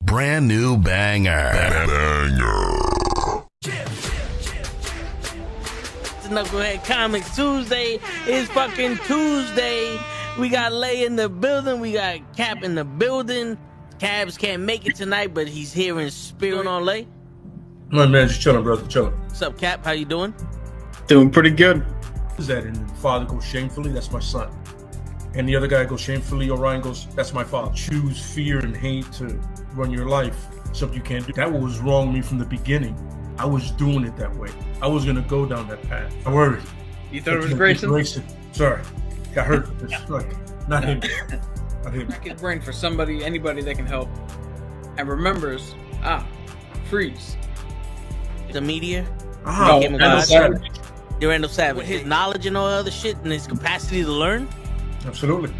brand new banger. Nukkle Hedd Comics Tuesday is fucking Tuesday. We got Lay in the building. We got Cap in the building. Cabs can't make it tonight, but he's here in spirit. On Lay. My man, just chilling, brother, chilling. What's up, Cap? How you doing? Doing pretty good. Is that? And the father goes shamefully, that's my son. And the other guy goes shamefully, Orion goes, that's my father. Choose fear and hate to run your life. Something you can't do. That was wrong with me from the beginning. I was doing it that way. I was gonna go down that path. I worried. You thought it was Grayson? Sorry, got hurt. It's like not him. Not him. Crack his brain for somebody, anybody that can help, and remembers. Freeze. The media. Randall Savage. Randall Savage. With his knowledge and all other shit and his capacity to learn. Absolutely.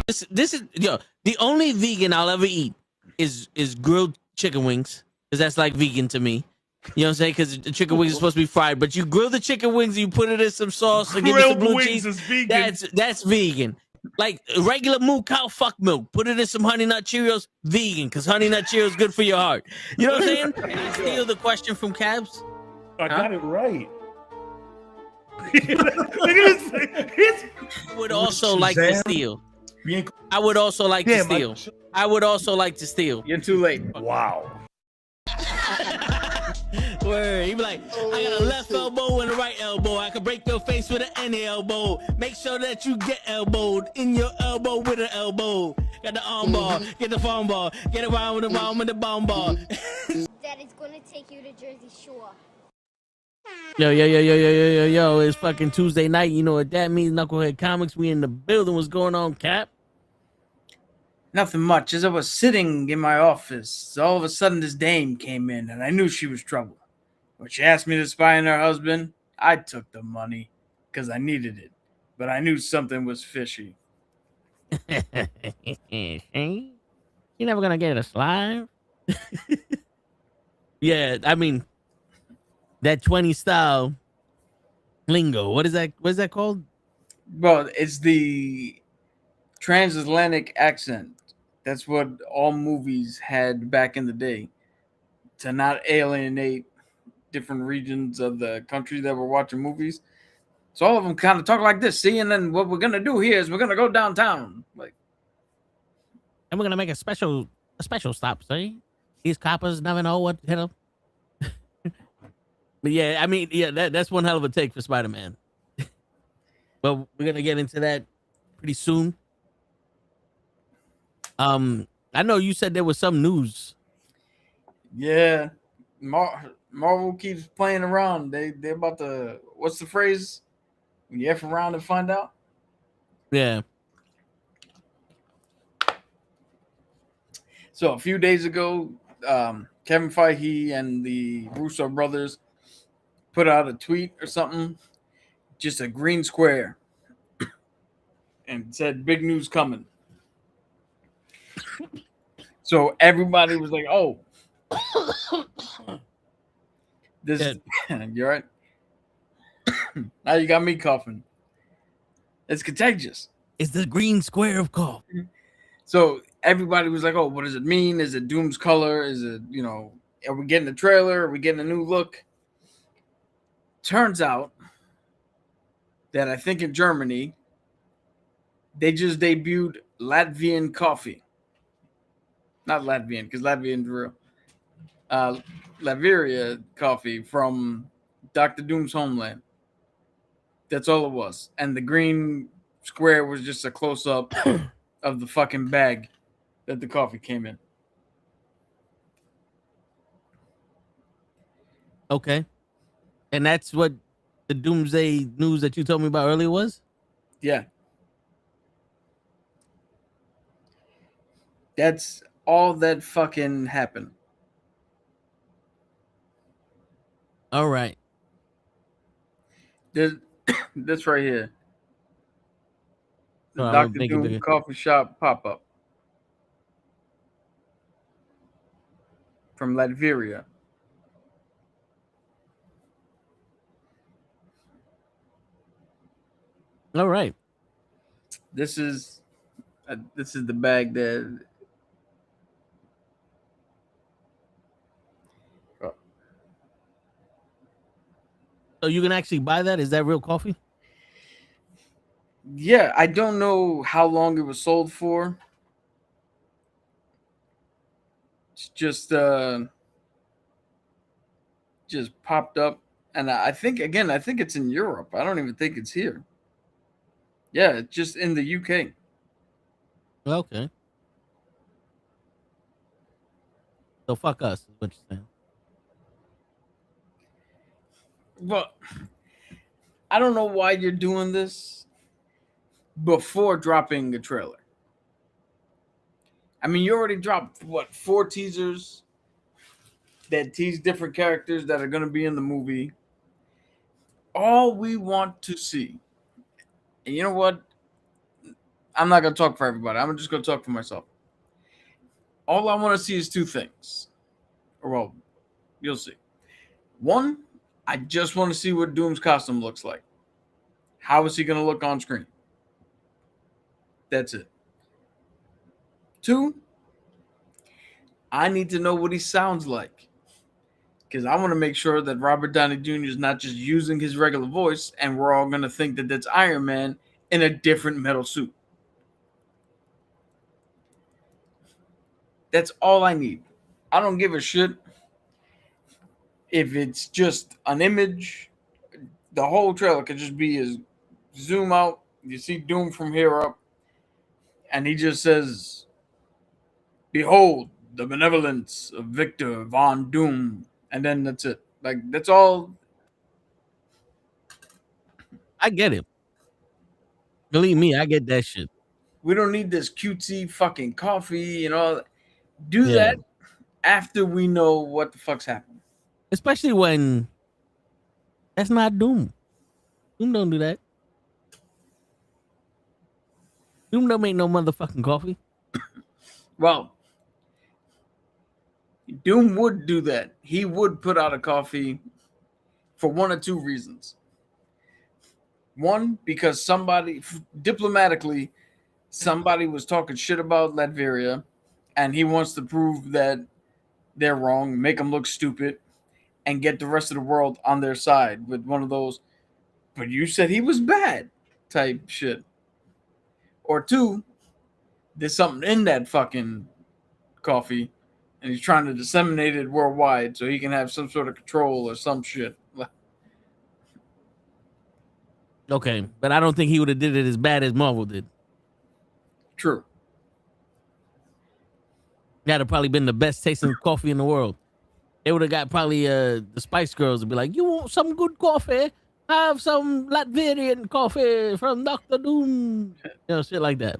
This is the only vegan I'll ever eat is grilled chicken wings, because that's like vegan to me. You know what I'm saying? Because the chicken wings are supposed to be fried, but you grill the chicken wings and you put it in some sauce and give it some blue cheese. Is vegan. That's vegan. Like regular moo cow fuck milk. Put it in some Honey Nut Cheerios. Vegan, because Honey Nut Cheerios good for your heart. You know what I'm saying? Can I steal the question from Cabs? I got it right. I would also like to steal. I would also like to steal. I would also like to steal. You're too late. Wow. Word. He be like, I got a left elbow and a right elbow. I can break your face with an any elbow. Make sure that you get elbowed in your elbow with an elbow. Got the arm bar, get the farm bar, get around with the arm with the bomb bar. Daddy's gonna take you to Jersey Shore. Yo, it's fucking Tuesday night. You know what that means? Nukkle Hedd Comics. We in the building. What's going on, Cap? Nothing much. As I was sitting in my office, all of a sudden this dame came in, and I knew she was trouble. When she asked me to spy on her husband, I took the money because I needed it, but I knew something was fishy. You're never gonna get a slime. Yeah, I mean that 20 style lingo. What is that? What is that called? Well, it's the transatlantic accent. That's what all movies had back in the day, to not alienate different regions of the country that were watching movies. So all of them kind of talk like this. See, and then what we're gonna do here is we're gonna go downtown, like, and we're gonna make a special stop. See, these coppers never know what hit them. But yeah, I mean, yeah, that's one hell of a take for Spider-Man. But we're gonna get into that pretty soon. I know you said there was some news. Yeah, Marvel keeps playing around. They're about to, what's the phrase? When you F around and find out? Yeah. So a few days ago, Kevin Feige and the Russo brothers put out a tweet or something, just a green square, and said, "Big news coming." So everybody was like, "Oh, this." You're right. Now you got me coughing. It's contagious. It's the green square of cough. So everybody was like, "Oh, what does it mean? Is it Doom's color? Is it, are we getting a trailer? Are we getting a new look?" Turns out that I think in Germany, they just debuted Latvian coffee. Not Latvian, because Latvian's real. Latveria coffee from Dr. Doom's homeland. That's all it was. And the green square was just a close-up of the fucking bag that the coffee came in. Okay. And that's what the Doomsday news that you told me about earlier was? Yeah. That's all that fucking happened. All right. There's this right here. The Oh, Dr. Doom coffee shop pop-up from Latveria. All right. This is the bag that So you can actually buy that? Is that real coffee? Yeah, I don't know how long it was sold for. It's just popped up, and I think it's in Europe. I don't even think it's here. Yeah, it's just in the UK. Okay. So fuck us, is what you're saying. Well, I don't know why you're doing this before dropping a trailer. I mean, you already dropped 4 teasers that tease different characters that are going to be in the movie. All we want to see, and you know what? I'm not going to talk for everybody. I'm just going to talk for myself. All I want to see is 2 things. Or, well, you'll see. 1, I just want to see what Doom's costume looks like. How is he going to look on screen? That's it. 2, I need to know what he sounds like. Because I want to make sure that Robert Downey Jr. is not just using his regular voice and we're all going to think that that's Iron Man in a different metal suit. That's all I need. I don't give a shit if it's just an image. The whole trailer could just be a zoom out. You see Doom from here up. And he just says, "Behold, the benevolence of Victor Von Doom." And then that's it. Like, that's all. I get it. Believe me, I get that shit. We don't need this cutesy fucking coffee and all. Do Yeah. that after we know what the fuck's happening. Especially when that's not Doom. Doom don't do that. Doom don't make no motherfucking coffee. Well, Doom would do that. He would put out a coffee for 1 or 2 reasons. 1, because somebody diplomatically, somebody was talking shit about Latveria, and he wants to prove that they're wrong, make them look stupid, and get the rest of the world on their side with one of those, "But you said he was bad" type shit. Or 2, there's something in that fucking coffee, and he's trying to disseminate it worldwide so he can have some sort of control or some shit. Okay, but I don't think he would have did it as bad as Marvel did. True. That'd have probably been the best tasting coffee in the world. They would have got probably the Spice Girls to be like, "You want some good coffee? Have some Latvian coffee from Dr. Doom." You know, shit like that.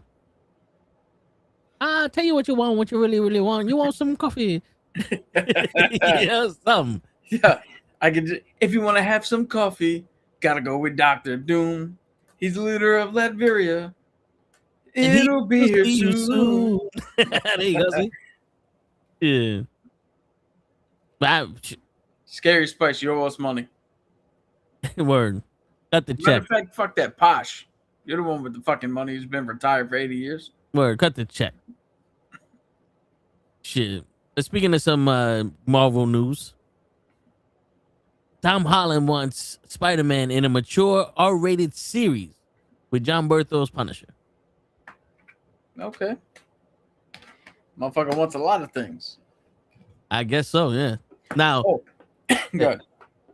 I'll tell you what you want, what you really, really want. You want some coffee? Yeah, something. Yeah, I could. If you want to have some coffee, gotta go with Dr. Doom. He's the leader of Latveria. And It'll be here soon. There you go. See? Yeah. But Scary Spice, you owe us money. word. Cut the Matter check. of fact, fuck that Posh. You're the one with the fucking money who's been retired for 80 years. Word. Cut the check. Shit. But speaking of some Marvel news, Tom Holland wants Spider-Man in a mature R-rated series with John Bertho's Punisher. Okay. Motherfucker wants a lot of things. I guess so, yeah. Now, Good.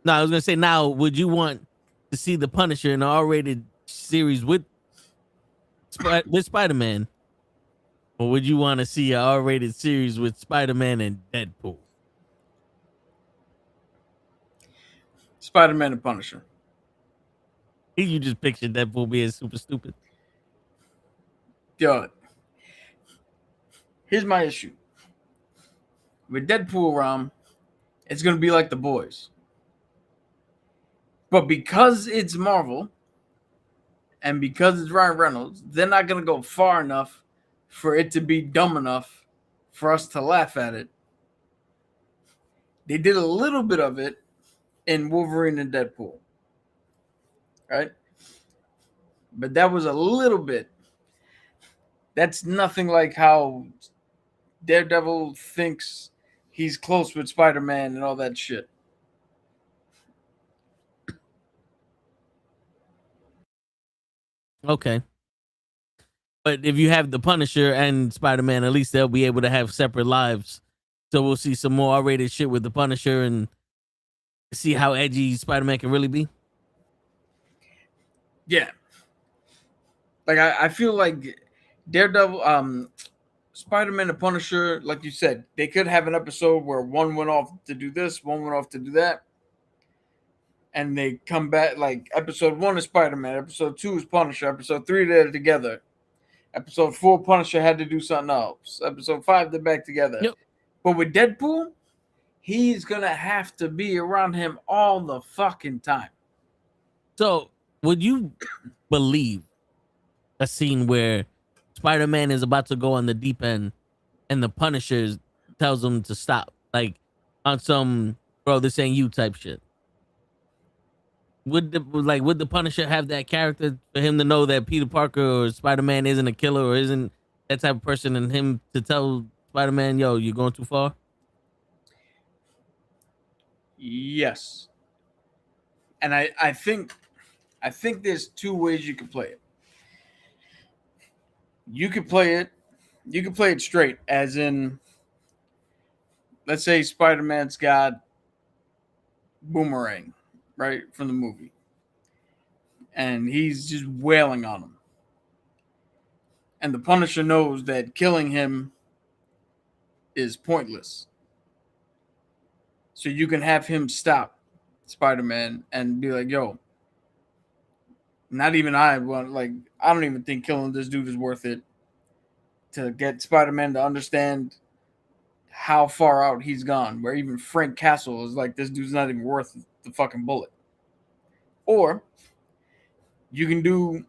no, I was gonna say, now, would you want to see the Punisher in an R-rated series with Spider-Man, or would you want to see an R-rated series with Spider-Man and Deadpool? Spider-Man and Punisher. You just picture Deadpool being super stupid. Yo, here's my issue. With Deadpool, it's going to be like The Boys. But because it's Marvel and because it's Ryan Reynolds, they're not going to go far enough for it to be dumb enough for us to laugh at it. They did a little bit of it in Wolverine and Deadpool. Right? But that was a little bit. That's nothing like how Daredevil thinks he's close with Spider-Man and all that shit. Okay. But if you have the Punisher and Spider-Man, at least they'll be able to have separate lives. So we'll see some more R-rated shit with the Punisher and see how edgy Spider-Man can really be. Yeah. Like I feel like Daredevil, Spider-Man and Punisher, like you said, they could have an episode where one went off to do this, one went off to do that. And they come back, like episode 1 is Spider-Man, episode 2 is Punisher, episode 3 they're together. Episode 4, Punisher had to do something else. Episode 5, they're back together. Yep. But with Deadpool, he's gonna have to be around him all the fucking time. So would you believe a scene where Spider-Man is about to go on the deep end and the Punisher tells him to stop? Like on some, bro, this ain't you type shit. Would the Punisher have that character for him to know that Peter Parker or Spider-Man isn't a killer or isn't that type of person, and him to tell Spider-Man, yo, you're going too far? Yes. And I think there's 2 ways you can play it. You can play it straight, as in, let's say Spider-Man's got Boomerang, right, from the movie, and he's just wailing on him. And the Punisher knows that killing him is pointless. So you can have him stop Spider-Man and be like, yo, not even I don't even think killing this dude is worth it, to get Spider-Man to understand how far out he's gone, where even Frank Castle is like, this dude's not even worth the fucking bullet. Or you can do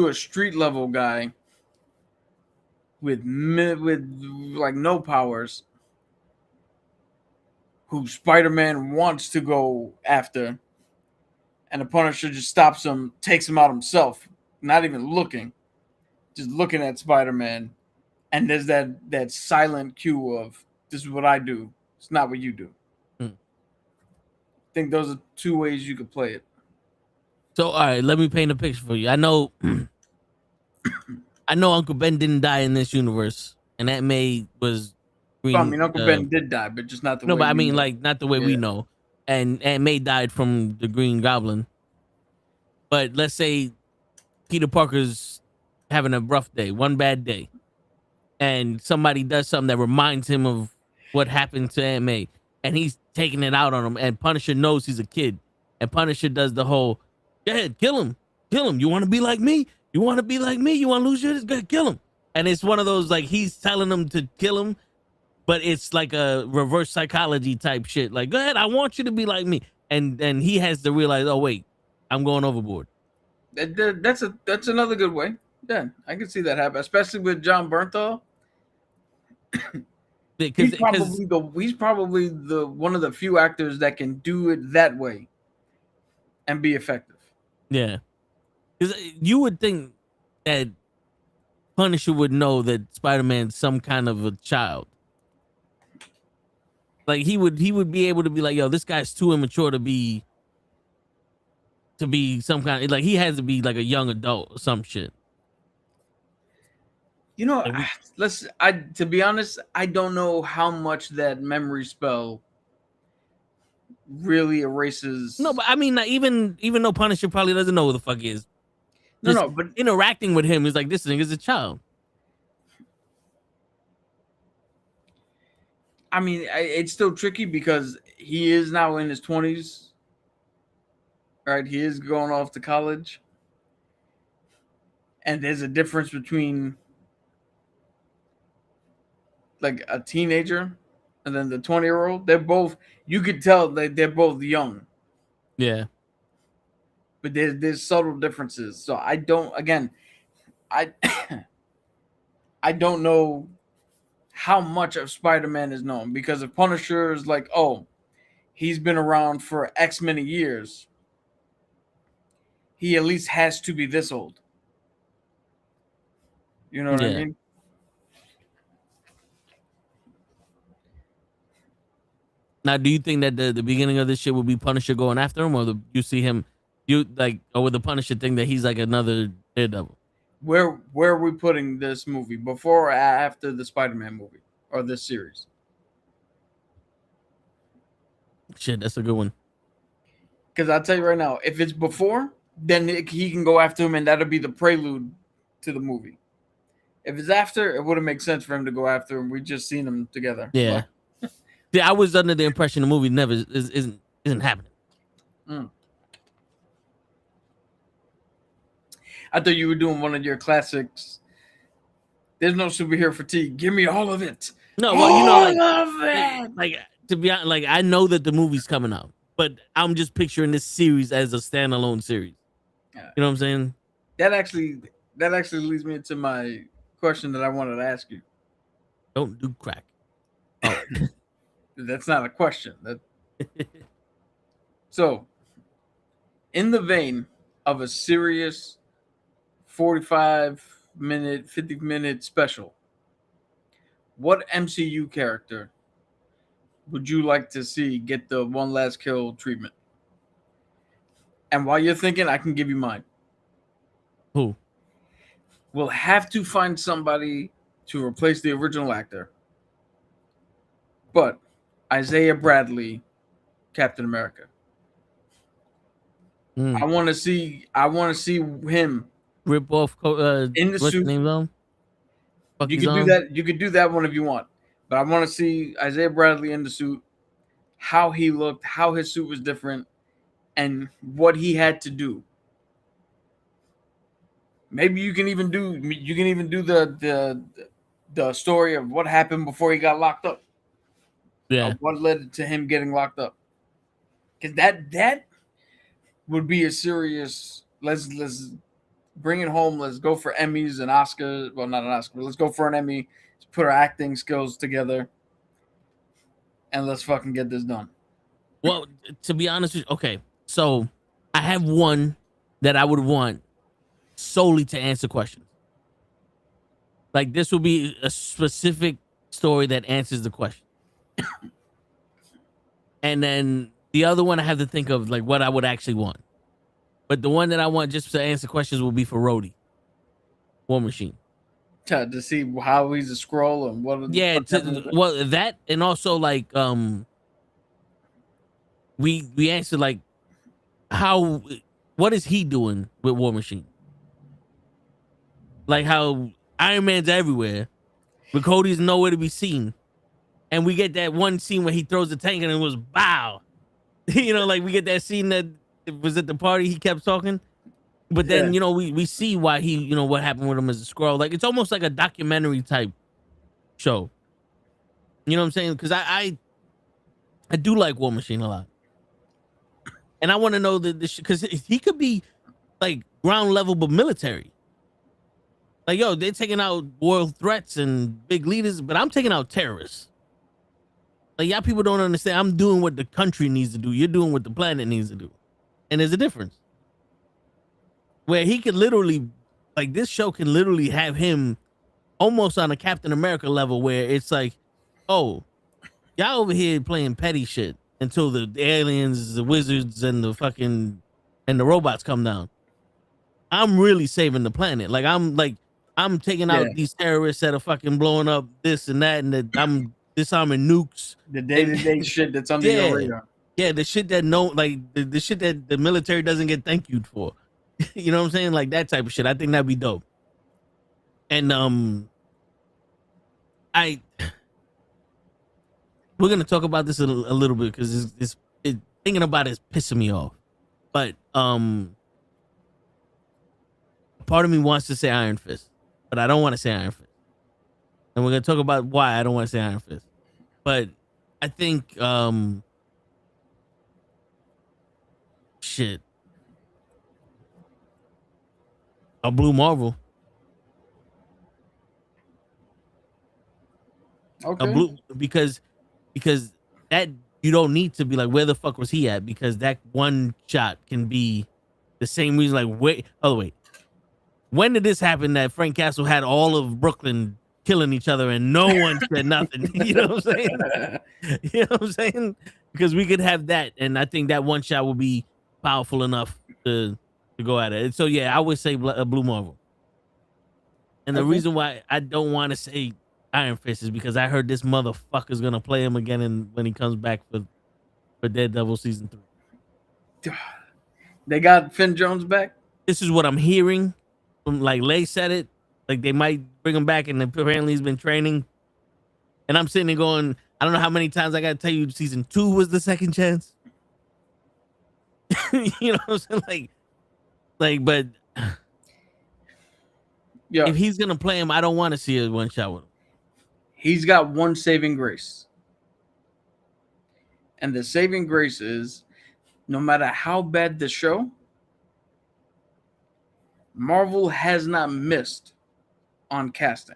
a street level guy with like no powers, who Spider-Man wants to go after, and the Punisher just stops him, takes him out himself, not even looking, just looking at Spider-Man, and there's that silent cue of, this is what I do, it's not what you do. I think those are 2 ways you could play it. So, all right, let me paint a picture for you. I know Uncle Ben didn't die in this universe, and Aunt May was green. I mean, Uncle Ben did die, but just not the way. No, but I mean, know. like, not the way we know. And Aunt May died from the Green Goblin. But let's say Peter Parker's having a rough day, one bad day, and somebody does something that reminds him of what happened to Aunt May, and he's taking it out on him, and Punisher knows he's a kid, and Punisher does the whole, go ahead, kill him. You want to be like me? You want to be like me? You want to lose yours? Go ahead, kill him. And it's one of those, like, he's telling him to kill him, but it's like a reverse psychology type shit. Like, go ahead, I want you to be like me. And he has to realize, oh, wait, I'm going overboard. That's another good way. Yeah, I can see that happen, especially with John Bernthal. He's probably the one of the few actors that can do it that way and be effective. Yeah, because you would think that Punisher would know that Spider-Man's some kind of a child. Like he would be able to be like, yo, this guy's too immature to be some kind of, like, he has to be like a young adult or some shit. You know, to be honest, I don't know how much that memory spell really erases. No, but I mean, like, even though Punisher probably doesn't know who the fuck he is. No, but interacting with him is like, this thing is a child. I mean, it's still tricky because he is now in his 20s. Right? He is going off to college. And there's a difference between like a teenager and then the 20-year-old. They're both, you could tell that they're both young. Yeah. But there's subtle differences. So I don't know how much of Spider-Man is known, because if Punisher is like, oh, he's been around for X many years, he at least has to be this old. You know what I mean? Now, do you think that the beginning of this shit will be Punisher going after him, or you see him You like, or with the Punisher thing that he's like another Daredevil. Where are we putting this movie? Before or after the Spider-Man movie or this series? Shit, that's a good one. Because I'll tell you right now, if it's before, then he can go after him, and that'll be the prelude to the movie. If it's after, it wouldn't make sense for him to go after him. We just seen them together. Yeah. Yeah, I was under the impression the movie never isn't happening. I thought you were doing one of your classics. There's no superhero fatigue. Give me all of it. No, well, you know, all of it. like to be honest, like I know that the movie's coming out, but I'm just picturing this series as a standalone series. You know what I'm saying? That actually leads me into my question that I wanted to ask you. Don't do crack. Oh. That's not a question. So, in the vein of a serious 45-minute, 50-minute special, what MCU character would you like to see get the one last kill treatment? And while you're thinking, I can give you mine. Who? We'll have to find somebody to replace the original actor. But Isaiah Bradley, Captain America. I want to see him rip off in the what's suit. The name though? You can do that. You could do that one if you want. But I want to see Isaiah Bradley in the suit, how he looked, how his suit was different, and what he had to do. Maybe you can even do the story of what happened before he got locked up. Yeah. What led to him getting locked up? Because that would be a serious. Let's bring it home. Let's go for Emmys and Oscars. Well, not an Oscar, but let's go for an Emmy. Let's put our acting skills together, and let's fucking get this done. Well, to be honest with you, okay, so I have one that I would want solely to answer questions. Like this will be a specific story that answers the question. And then the other one I have to think of like what I would actually want. But the one that I want just to answer questions will be for Rhodey, War Machine. To see how he's a scroll and what. Yeah, well that and also like we answered like what is he doing with War Machine? Like how Iron Man's everywhere, but Cody's nowhere to be seen. And we get that one scene where he throws the tank and it was bow. You know, like we get that scene that was at the party, he kept talking. But then, you know, we see why he, you know, what happened with him as a Skrull. Like, it's almost like a documentary type show. You know what I'm saying? Because I do like War Machine a lot. And I want to know because he could be like ground level, but military. Like, yo, they're taking out world threats and big leaders, but I'm taking out terrorists. Like, y'all people don't understand. I'm doing what the country needs to do. You're doing what the planet needs to do. And there's a difference. Where he could literally, like, this show can literally have him almost on a Captain America level where it's like, oh, y'all over here playing petty shit until the aliens, the wizards, and the robots come down. I'm really saving the planet. Like, I'm taking out these terrorists that are fucking blowing up this and that, and that I'm disarming nukes. The day-to-day shit that's under your radar. Yeah, the shit that the shit that the military doesn't get thank you for. You know what I'm saying? Like that type of shit. I think that'd be dope. And we're gonna talk about this a little bit because it's thinking about it's pissing me off. But part of me wants to say Iron Fist, but I don't want to say Iron Fist. And we're gonna talk about why I don't want to say Iron Fist. But I think shit. A Blue Marvel. Okay. A blue because that you don't need to be like, where the fuck was he at? Because that one shot can be the same reason. Like, wait, when did this happen that Frank Castle had all of Brooklyn killing each other and no one said nothing? You know what I'm saying? You know what I'm saying? Because we could have that, and I think that one shot will be powerful enough to go at it. So yeah, I would say Blue Marvel. And the reason why I don't want to say Iron Fist is because I heard this motherfucker's gonna play him again when he comes back for Daredevil season 3. They got Finn Jones back. This is what I'm hearing from, like, Lay said it. Like, they might bring him back, and apparently he's been training. And I'm sitting there going, I don't know how many times I got to tell you season 2 was the second chance. You know what I'm saying? But Yeah, if he's going to play him, I don't want to see a one shot with him. he's got one saving grace. And the saving grace is no matter how bad the show, Marvel has not missed on casting.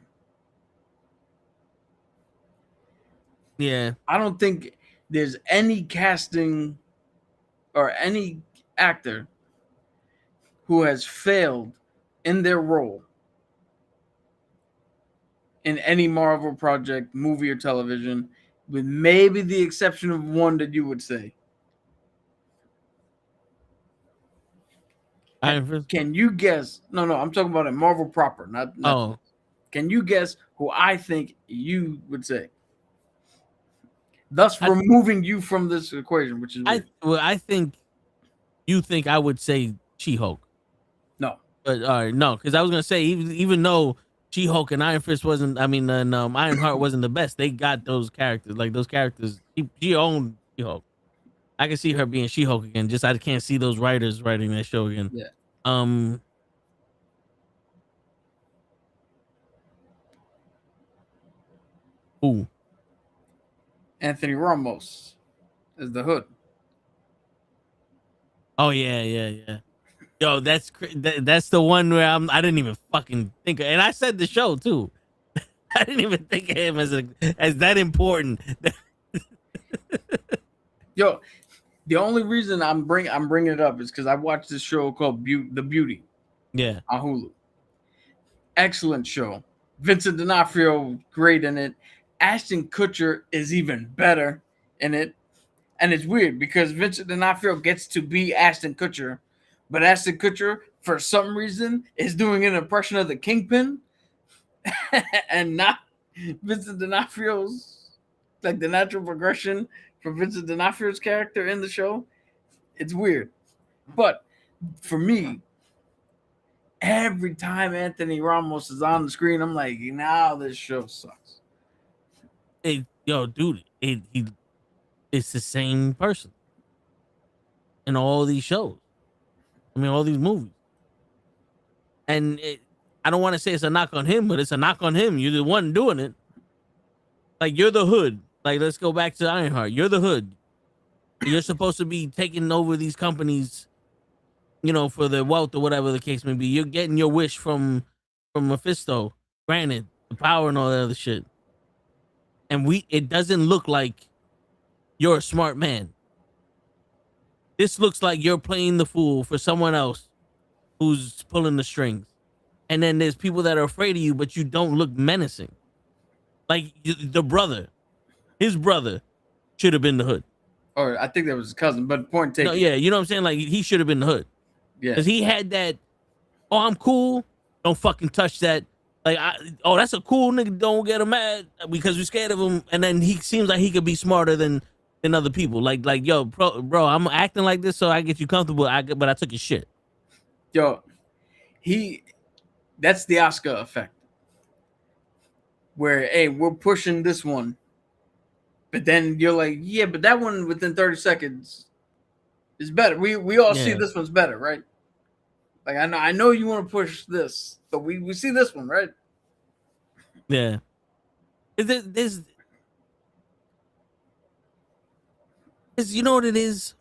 Yeah. I don't think there's any casting or any actor who has failed in their role in any Marvel project, movie, or television, with maybe the exception of one that you would say. Iron Fist? Can you guess? No, I'm talking about a Marvel proper, not Oh. Can you guess who I think you would say? Thus removing you from this equation, which is weird. I think you think I would say She-Hulk. No. But all right, no, because I was gonna say even though She-Hulk and Iron Fist wasn't, Ironheart wasn't the best, they got those characters. Like those characters, she owned She-Hulk. I can see her being She-Hulk again. Just I can't see those writers writing that show again. Yeah. Ooh. Anthony Ramos is the Hood. Oh yeah. Yo, that's the one where I didn't even fucking think of, and I said the show too. I didn't even think of him as that important. Yo, the only reason I'm bringing it up is because I watched this show called The Beauty. Yeah. On Hulu. Excellent show. Vincent D'Onofrio, great in it. Ashton Kutcher is even better in it. And it's weird because Vincent D'Onofrio gets to be Ashton Kutcher, but Ashton Kutcher, for some reason, is doing an impression of the Kingpin and not Vincent D'Onofrio's, like the natural progression for Vincent D'Onofrio's character in the show. It's weird. But for me, every time Anthony Ramos is on the screen, I'm like, now this show sucks. Hey, yo, dude, it's the same person in all these shows. I mean, all these movies. And I don't want to say it's a knock on him, but it's a knock on him. You're the one doing it. Like, you're the Hood. Like, let's go back to Ironheart. You're the Hood. You're supposed to be taking over these companies, for the wealth or whatever the case may be. You're getting your wish from Mephisto. Granted, the power and all that other shit. And it doesn't look like you're a smart man. This looks like you're playing the fool for someone else who's pulling the strings. And then there's people that are afraid of you, but you don't look menacing. Like his brother should have been the Hood. Or I think that was his cousin, but point taken. No, yeah, you know what I'm saying? Like, he should have been the Hood. Yeah. Because he had that, I'm cool, don't fucking touch that. Like, that's a cool nigga, don't get him mad because we're scared of him. And then he seems like he could be smarter than other people. Like yo, bro, I'm acting like this so I get you comfortable, but I took your shit. Yo, that's the Oscar effect. Where, hey, we're pushing this one. But then you're like, yeah, but that one within 30 seconds is better. We all see this one's better, right? Like, I know you want to push this, but we see this one, right? Yeah. You know what it is?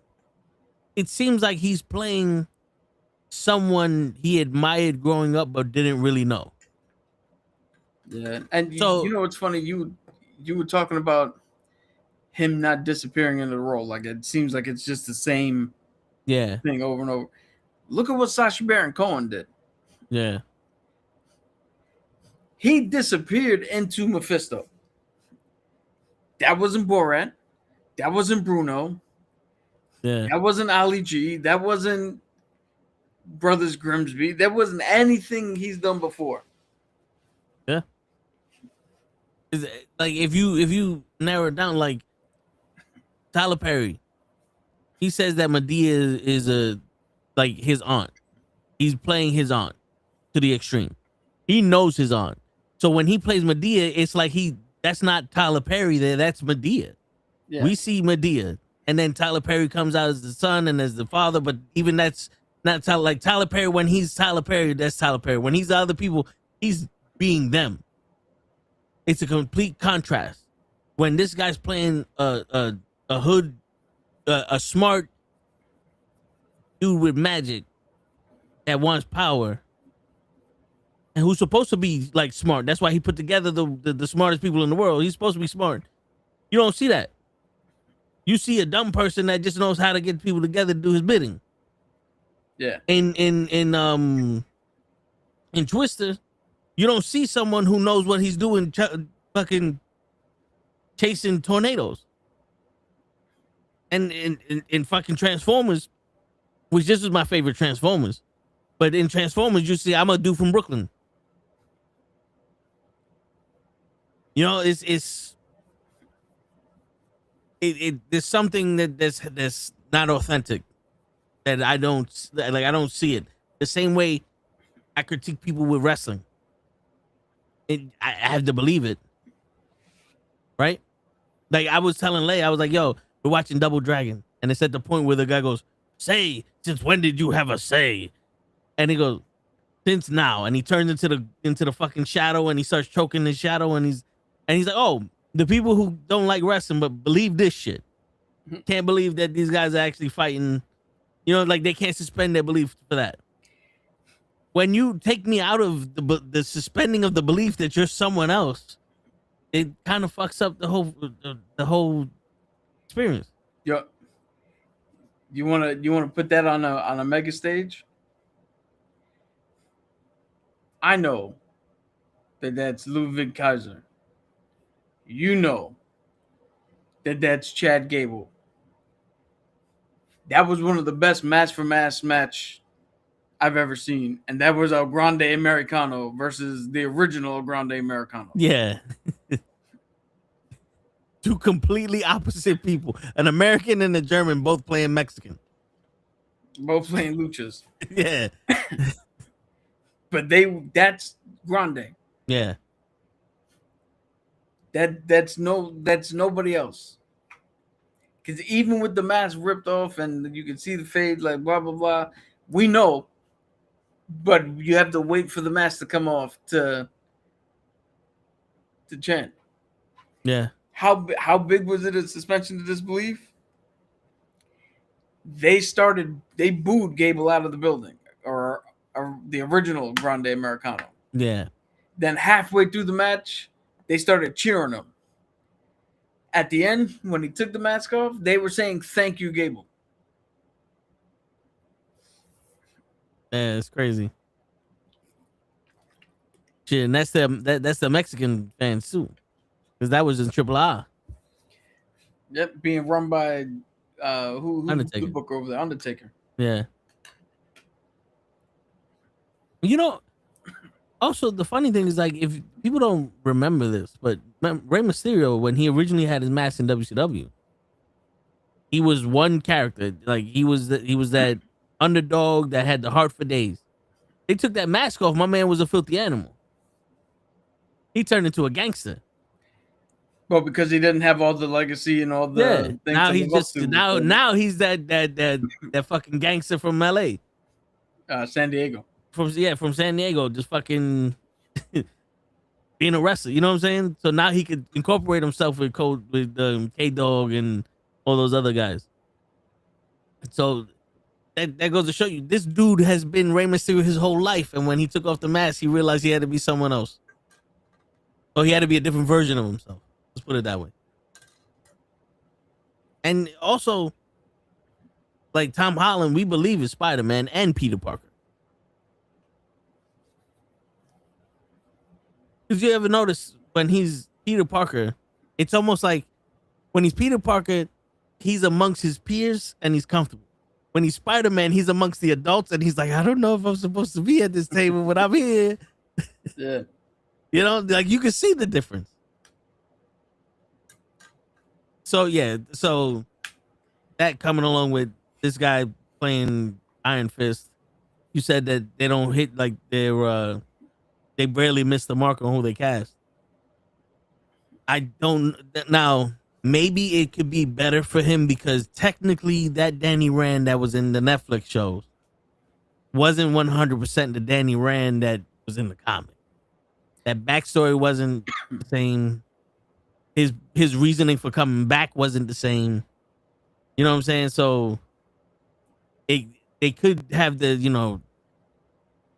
It seems like he's playing someone he admired growing up but didn't really know. Yeah. And so, you know what's funny? You were talking about him not disappearing into the role. Like, it seems like it's just the same thing over and over. Look at what Sacha Baron Cohen did. Yeah. He disappeared into Mephisto. That wasn't Borat. That wasn't Bruno. Yeah. That wasn't Ali G. That wasn't Brothers Grimsby. That wasn't anything he's done before. Yeah. Is it, like if you narrow it down, like Tyler Perry, he says that Medea is a like his aunt. He's playing his aunt to the extreme. He knows his aunt. So when he plays Medea, it's like that's not Tyler Perry there, that's Medea. Yeah. We see Medea, and then Tyler Perry comes out as the son and as the father, but even that's not Tyler. Like Tyler Perry, when he's Tyler Perry, that's Tyler Perry. When he's other people, he's being them. It's a complete contrast. When this guy's playing a hood, a smart dude with magic that wants power, and who's supposed to be like smart. That's why he put together the smartest people in the world. He's supposed to be smart. You don't see that. You see a dumb person that just knows how to get people together to do his bidding. Yeah. In Twister, you don't see someone who knows what he's doing, fucking chasing tornadoes. And in fucking Transformers, which this is my favorite Transformers, but in Transformers, you see I'm a dude from Brooklyn. You know, it's there's something that's not authentic that I don't see it the same way I critique people with wrestling. I have to believe it, right? Like I was telling Leia, I was like, "Yo, we're watching Double Dragon," and it's at the point where the guy goes, "Say, since when did you have a say?" And he goes, "Since now." And he turns into the fucking shadow, and he starts choking the shadow, and he's like, "Oh, the people who don't like wrestling but believe this shit can't believe that these guys are actually fighting. You know, like they can't suspend their belief for that." When you take me out of the suspending of the belief that you're someone else, it kind of fucks up the whole experience. Yo, you wanna put that on a mega stage? I know that that's Ludwig Kaiser. You know that that's Chad Gable. That was one of the best match for match I've ever seen, and that was El Grande Americano versus the original El Grande Americano. Yeah. Two completely opposite people. An American and a German both playing Mexican. Both playing luchas. Yeah. But that's Grande. Yeah. That's nobody else. Because even with the mask ripped off and you can see the fade, like blah blah blah, we know. But you have to wait for the mask to come off to chant. Yeah. How big was it a suspension of disbelief? They booed Gable out of the building, or the original Grande Americano. Yeah. Then halfway through the match, they started cheering him. At the end, when he took the mask off, they were saying, "Thank you, Gable." Yeah, it's crazy. Shit, and that's the Mexican fans too, because that was in AAA. Yep, being run by who Undertaker. the book over there, Undertaker. Yeah. You know, also the funny thing is, like, if people don't remember this, but Rey Mysterio, when he originally had his mask in WCW, he was one character. Like he was that underdog that had the heart for days. They took that mask off. My man was a filthy animal. He turned into a gangster. Well, because he didn't have all the legacy and all the things. Now he's just now he's that fucking gangster from LA. San Diego. From San Diego, just fucking being a wrestler. You know what I'm saying? So now he could incorporate himself with K-Dog and all those other guys. So that goes to show you, this dude has been Rey Mysterio his whole life, and when he took off the mask, he realized he had to be someone else. So he had to be a different version of himself. Let's put it that way. And also, like Tom Holland, we believe is Spider-Man and Peter Parker. Did you ever notice when he's Peter Parker, it's almost like when he's Peter Parker, he's amongst his peers and he's comfortable. When he's Spider-Man, he's amongst the adults and he's like, I don't know if I'm supposed to be at this table, but I'm here. Yeah. You know, like you can see the difference. So yeah, so that coming along with this guy playing Iron Fist, you said that they don't hit like they barely miss the mark on who they cast. I don't now. Maybe it could be better for him because technically that Danny Rand that was in the Netflix shows wasn't 100% the Danny Rand that was in the comic. That backstory wasn't the same. His reasoning for coming back wasn't the same. You know what I'm saying? So they could have the, you know,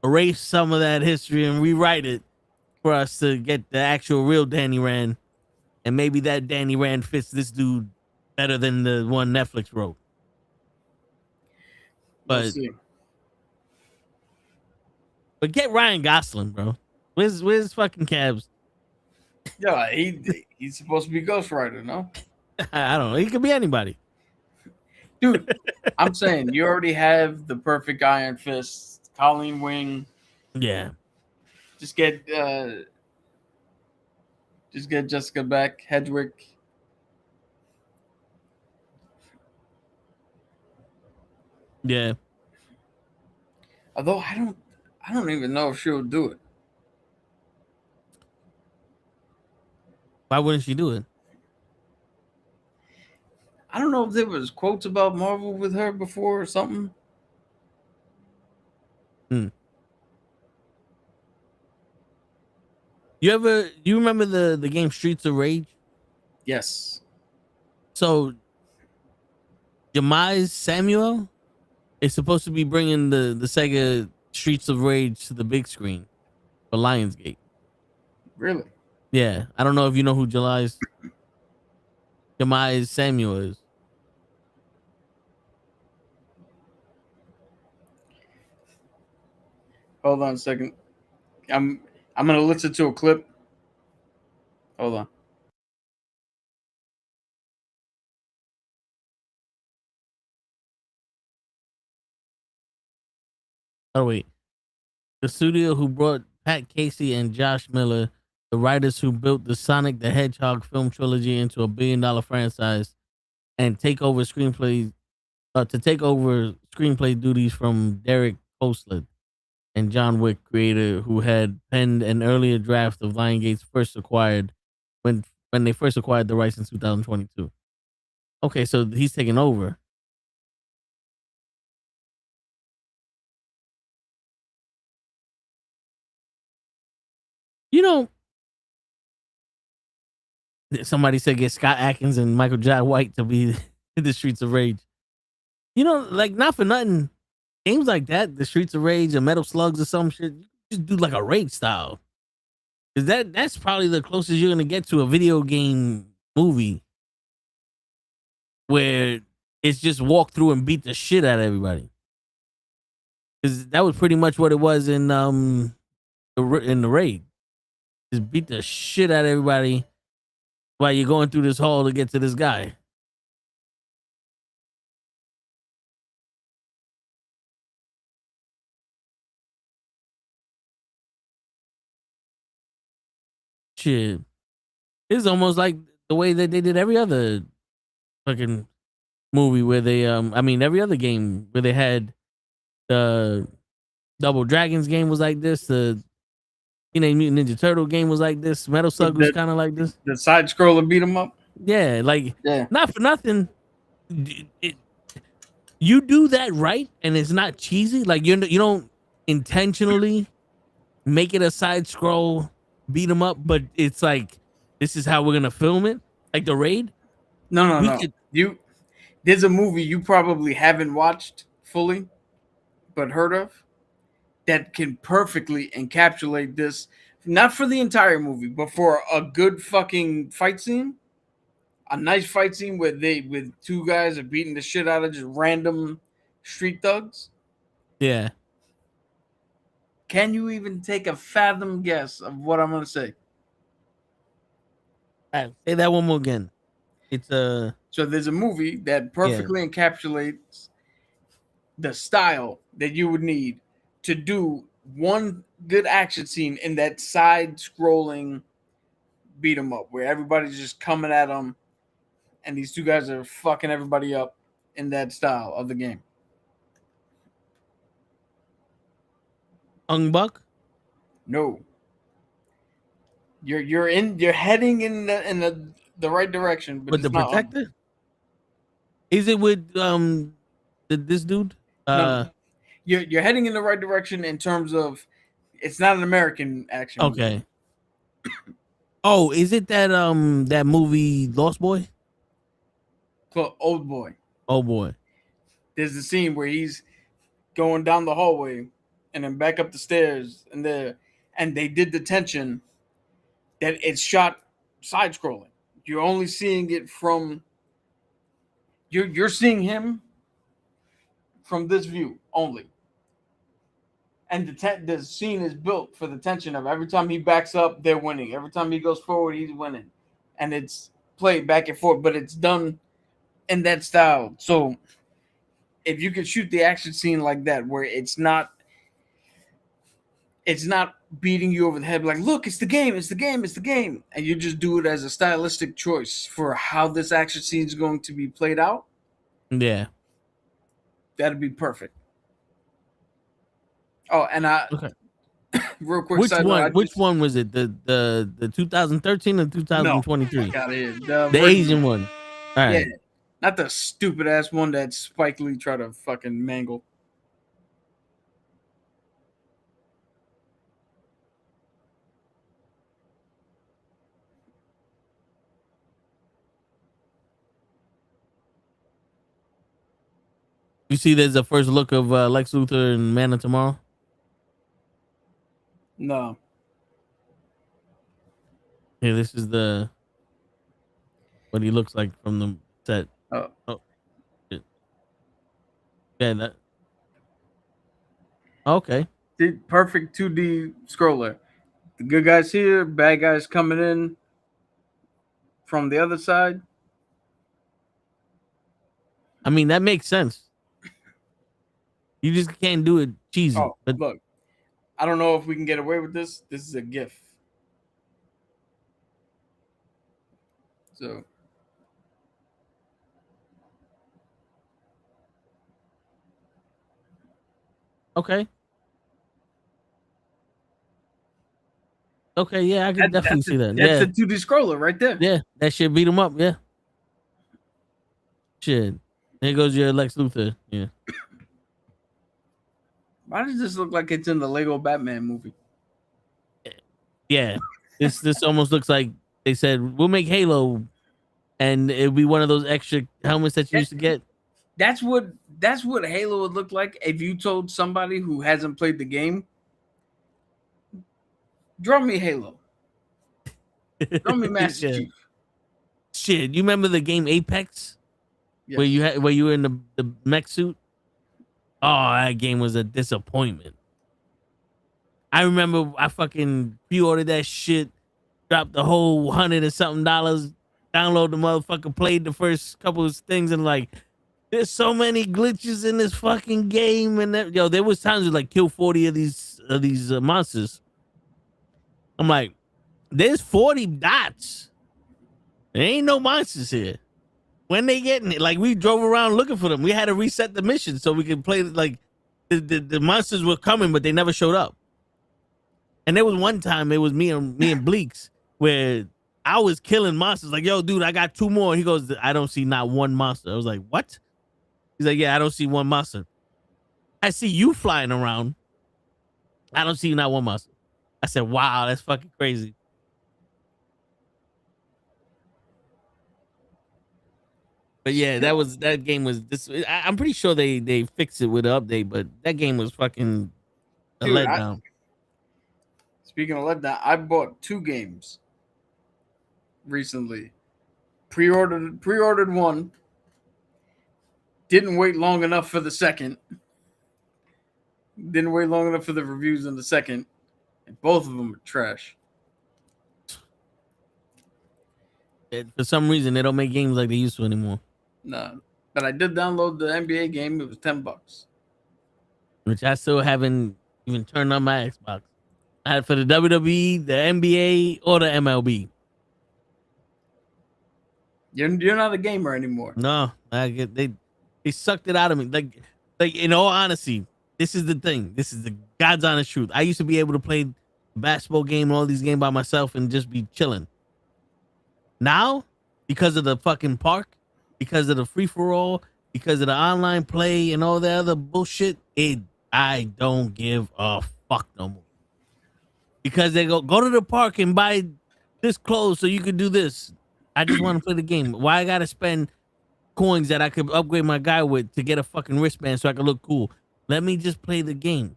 erase some of that history and rewrite it for us to get the actual real Danny Rand. And maybe that Danny Rand fits this dude better than the one Netflix wrote. But get Ryan Gosling, bro. Where's fucking Cabs? Yeah, he's supposed to be Ghost Rider, no? I don't know. He could be anybody. Dude, I'm saying you already have the perfect Iron Fist, Colleen Wing. Yeah. Just get Jessica back, Hedwig. Yeah. Although I don't even know if she'll do it. Why wouldn't she do it? I don't know if there was quotes about Marvel with her before or something. You remember the game Streets of Rage? Yes. So Jemiz Samuel is supposed to be bringing the Sega Streets of Rage to the big screen for Lionsgate. Really? Yeah. I don't know if you know who Jemiz Samuel is. Hold on a second. I'm gonna listen to a clip. Hold on. Oh wait. The studio who brought Pat Casey and Josh Miller, the writers who built the Sonic the Hedgehog film trilogy into a $1 billion franchise, and take over screenplay duties from Derek Koslet and John Wick, creator who had penned an earlier draft of Lionsgate's first acquired when they first acquired the rights in 2022. Okay, so he's taking over. You know, somebody said get Scott Adkins and Michael Jai White to be in the Streets of Rage. You know, like not for nothing, games like that, the Streets of Rage or Metal Slugs or some shit, you just do like a raid style. Cause that's probably the closest you're gonna get to a video game movie where it's just walk through and beat the shit out of everybody. Cause that was pretty much what it was in the raid. Just beat the shit out of everybody while you're going through this hall to get to this guy. Shit. It's almost like the way that they did every other fucking movie where they every other game where they had the Double Dragons game was like this, the Teenage Mutant Ninja Turtle game was like this, Metal Slug was kind of like this. The side scroller beat 'em up. Yeah, like not for nothing. You do that right, and it's not cheesy. Like you don't intentionally make it a side scroll beat 'em up, but it's like this is how we're gonna film it, like the raid. No. There's a movie you probably haven't watched fully, but heard of, that can perfectly encapsulate this. Not for the entire movie, but for a good fucking fight scene. A nice fight scene with two guys are beating the shit out of just random street thugs. Yeah. Can you even take a fathom guess of what I'm gonna say? All right, say that one more again. It's So there's a movie that perfectly encapsulates the style that you would need to do one good action scene in that side-scrolling beat 'em up where everybody's just coming at them, and these two guys are fucking everybody up in that style of the game. Ung Buck? No, you're heading in the right direction, but With it's the not Protector? Is it with this dude? No. You're heading in the right direction in terms of it's not an American action movie. Okay. Oh, is it that that movie Lost Boy? Called Old Boy. Oh boy. There's the scene where he's going down the hallway and then back up the stairs and they did the tension that it's shot side scrolling. You're only seeing it from you're seeing him from this view only. And the scene is built for the tension of every time he backs up, they're winning. Every time he goes forward, he's winning. And it's played back and forth, but it's done in that style. So if you could shoot the action scene like that, where it's not beating you over the head like, look, it's the game, and you just do it as a stylistic choice for how this action scene is going to be played out, Yeah. that'd be perfect. Oh, and Okay. real quick, Which one was it? The 2013 or 2023? The Asian one. All right. Yeah, not the stupid ass one that Spike Lee tried to fucking mangle. You see, there's a first look of Lex Luthor and Man of Tomorrow. No, Yeah, this is what he looks like from the set. Oh. Shit. Yeah, that. Okay. the perfect 2D scroller. The good guys here, bad guys coming in from the other side. I mean, that makes sense. You just can't do it cheesy. Oh, But look, I don't know if we can get away with this. This is a GIF. So okay. Okay, yeah, I can definitely see that. That's Yeah. a 2D scroller right there. Yeah, that shit beat him up. Yeah. Shit. There goes your Lex Luthor. Yeah. Why does this look like it's in the Lego Batman movie? Yeah. This almost looks like they said we'll make Halo, and it'll be one of those extra helmets that you used to get. That's what Halo would look like if you told somebody who hasn't played the game, draw me Halo. Draw me Master Yeah. Chief. Shit, you remember the game Apex? Yes. Where you were in the mech suit? Oh, that game was a disappointment. I remember I fucking pre-ordered that shit, dropped the whole $100 and something, download the motherfucker, played the first couple of things, and like, there's so many glitches in this fucking game, and there was times you like kill 40 of these monsters. I'm like, there's 40 dots. There ain't no monsters here. When they getting it, like we drove around looking for them. We had to reset the mission so we could play. Like the monsters were coming, but they never showed up. And there was one time it was me and Bleaks where I was killing monsters. Like, yo, dude, I got 2 more. He goes, I don't see not one monster. I was like, what? He's like, yeah, I don't see one monster. I see you flying around. I don't see not one monster. I said, wow, that's fucking crazy. But yeah, that game was this. I'm pretty sure they fixed it with the update, but that game was fucking a Dude, letdown. Speaking of letdown, I bought 2 games recently. Pre-ordered one. Didn't wait long enough for the second. Didn't wait long enough for the reviews on the second. And both of them are trash. For some reason, they don't make games like they used to anymore. No, but I did download the NBA game. It was $10. Which I still haven't even turned on my Xbox. I had for the WWE, the NBA, or the MLB. You're not a gamer anymore. No, they sucked it out of me. Like in all honesty, this is the thing. This is the God's honest truth. I used to be able to play basketball game and all these games by myself and just be chilling. Now, because of the fucking park, because of the free for all, because of the online play and all the other bullshit, I don't give a fuck no more. Because they go to the park and buy this clothes so you could do this. I just want to play the game. Why I gotta spend coins that I could upgrade my guy with to get a fucking wristband so I can look cool? Let me just play the game.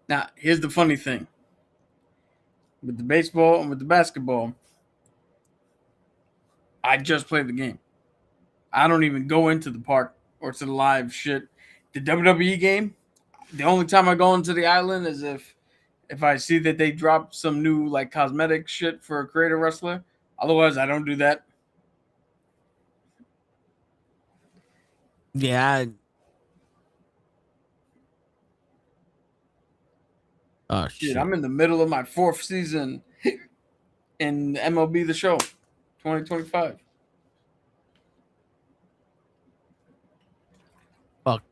Now, here's the funny thing. With the baseball and with the basketball, I just play the game. I don't even go into the park or to the live shit. The WWE game, the only time I go into the island is if I see that they drop some new like cosmetic shit for a creator wrestler. Otherwise, I don't do that. Yeah. Oh shit! Dude, I'm in the middle of my 4th season in MLB The Show 2025. Fuck.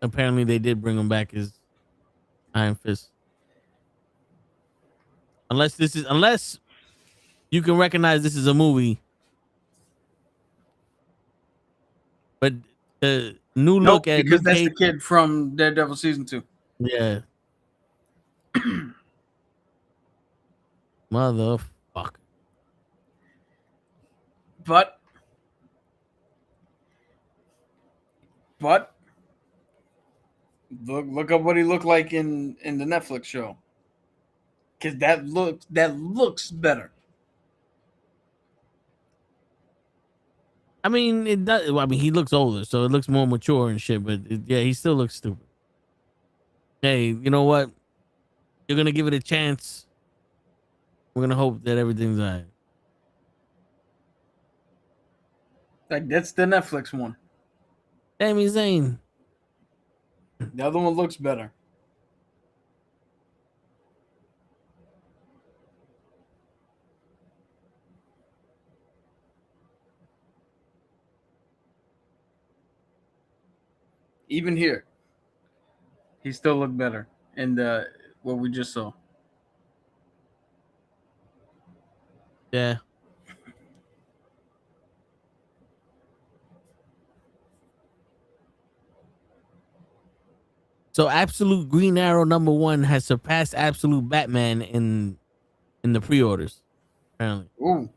Apparently, they did bring him back as Iron Fist. Unless you can recognize this is a movie, but the new look at because Luke that's Cage, the kid from Daredevil season 2. yeah. Motherfucker. But look up what he looked like in the Netflix show. Because that looks better. I mean, it does. I mean, he looks older, so it looks more mature and shit. But yeah, he still looks stupid. Hey, you know what? You're gonna give it a chance. We're gonna hope that everything's alright. Like that's the Netflix one. Sami Zayn. The other one looks better. Even here, he still looked better in the what we just saw. Yeah. So Absolute Green Arrow #1 has surpassed Absolute Batman in the pre-orders. Apparently, Ooh,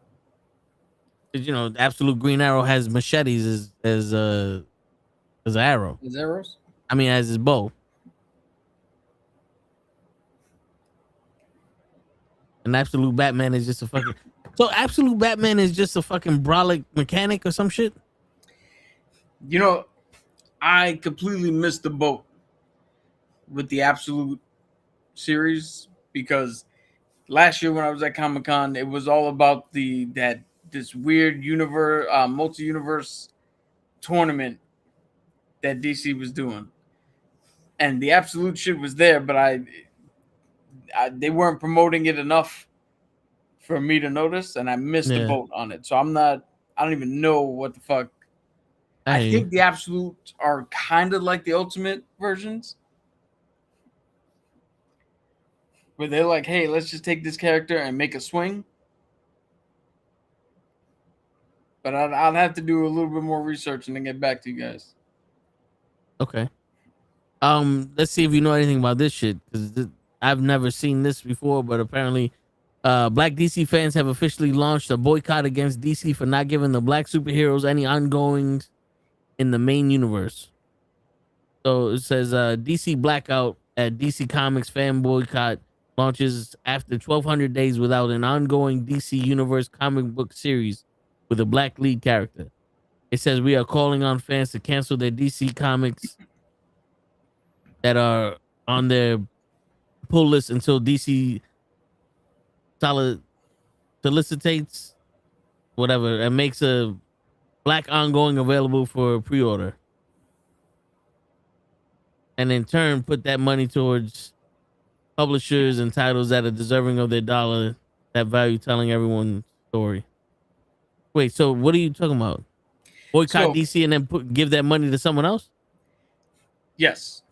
because Absolute Green Arrow has machetes as an arrow. his arrows. I mean, as his bow. And Absolute Batman is just a fucking. So Absolute Batman is just a fucking brolic mechanic or some shit. I completely missed the boat with the Absolute series because last year when I was at Comic-Con, it was all about this weird universe, multi-universe tournament that DC was doing, and the Absolute shit was there, but they weren't promoting it enough for me to notice, and I missed the boat on it. So I don't even know what the fuck. I think the Absolutes are kind of like the Ultimate versions, where they're like, hey, let's just take this character and make a swing. But I'll have to do a little bit more research and then get back to you guys. Okay. Let's see if you know anything about this shit, because I've never seen this before, but apparently Black DC fans have officially launched a boycott against DC for not giving the black superheroes any ongoings in the main universe. So it says DC blackout at DC Comics fan boycott launches after 1,200 days without an ongoing DC Universe comic book series with a black lead character. It says we are calling on fans to cancel their DC Comics that are on their pull list until DC solicitates whatever, and makes a Black ongoing available for pre-order, and in turn put that money towards publishers and titles that are deserving of their dollar that value telling everyone's story. Wait, so what are you talking about? Boycott So- DC and then give that money to someone else? Yes.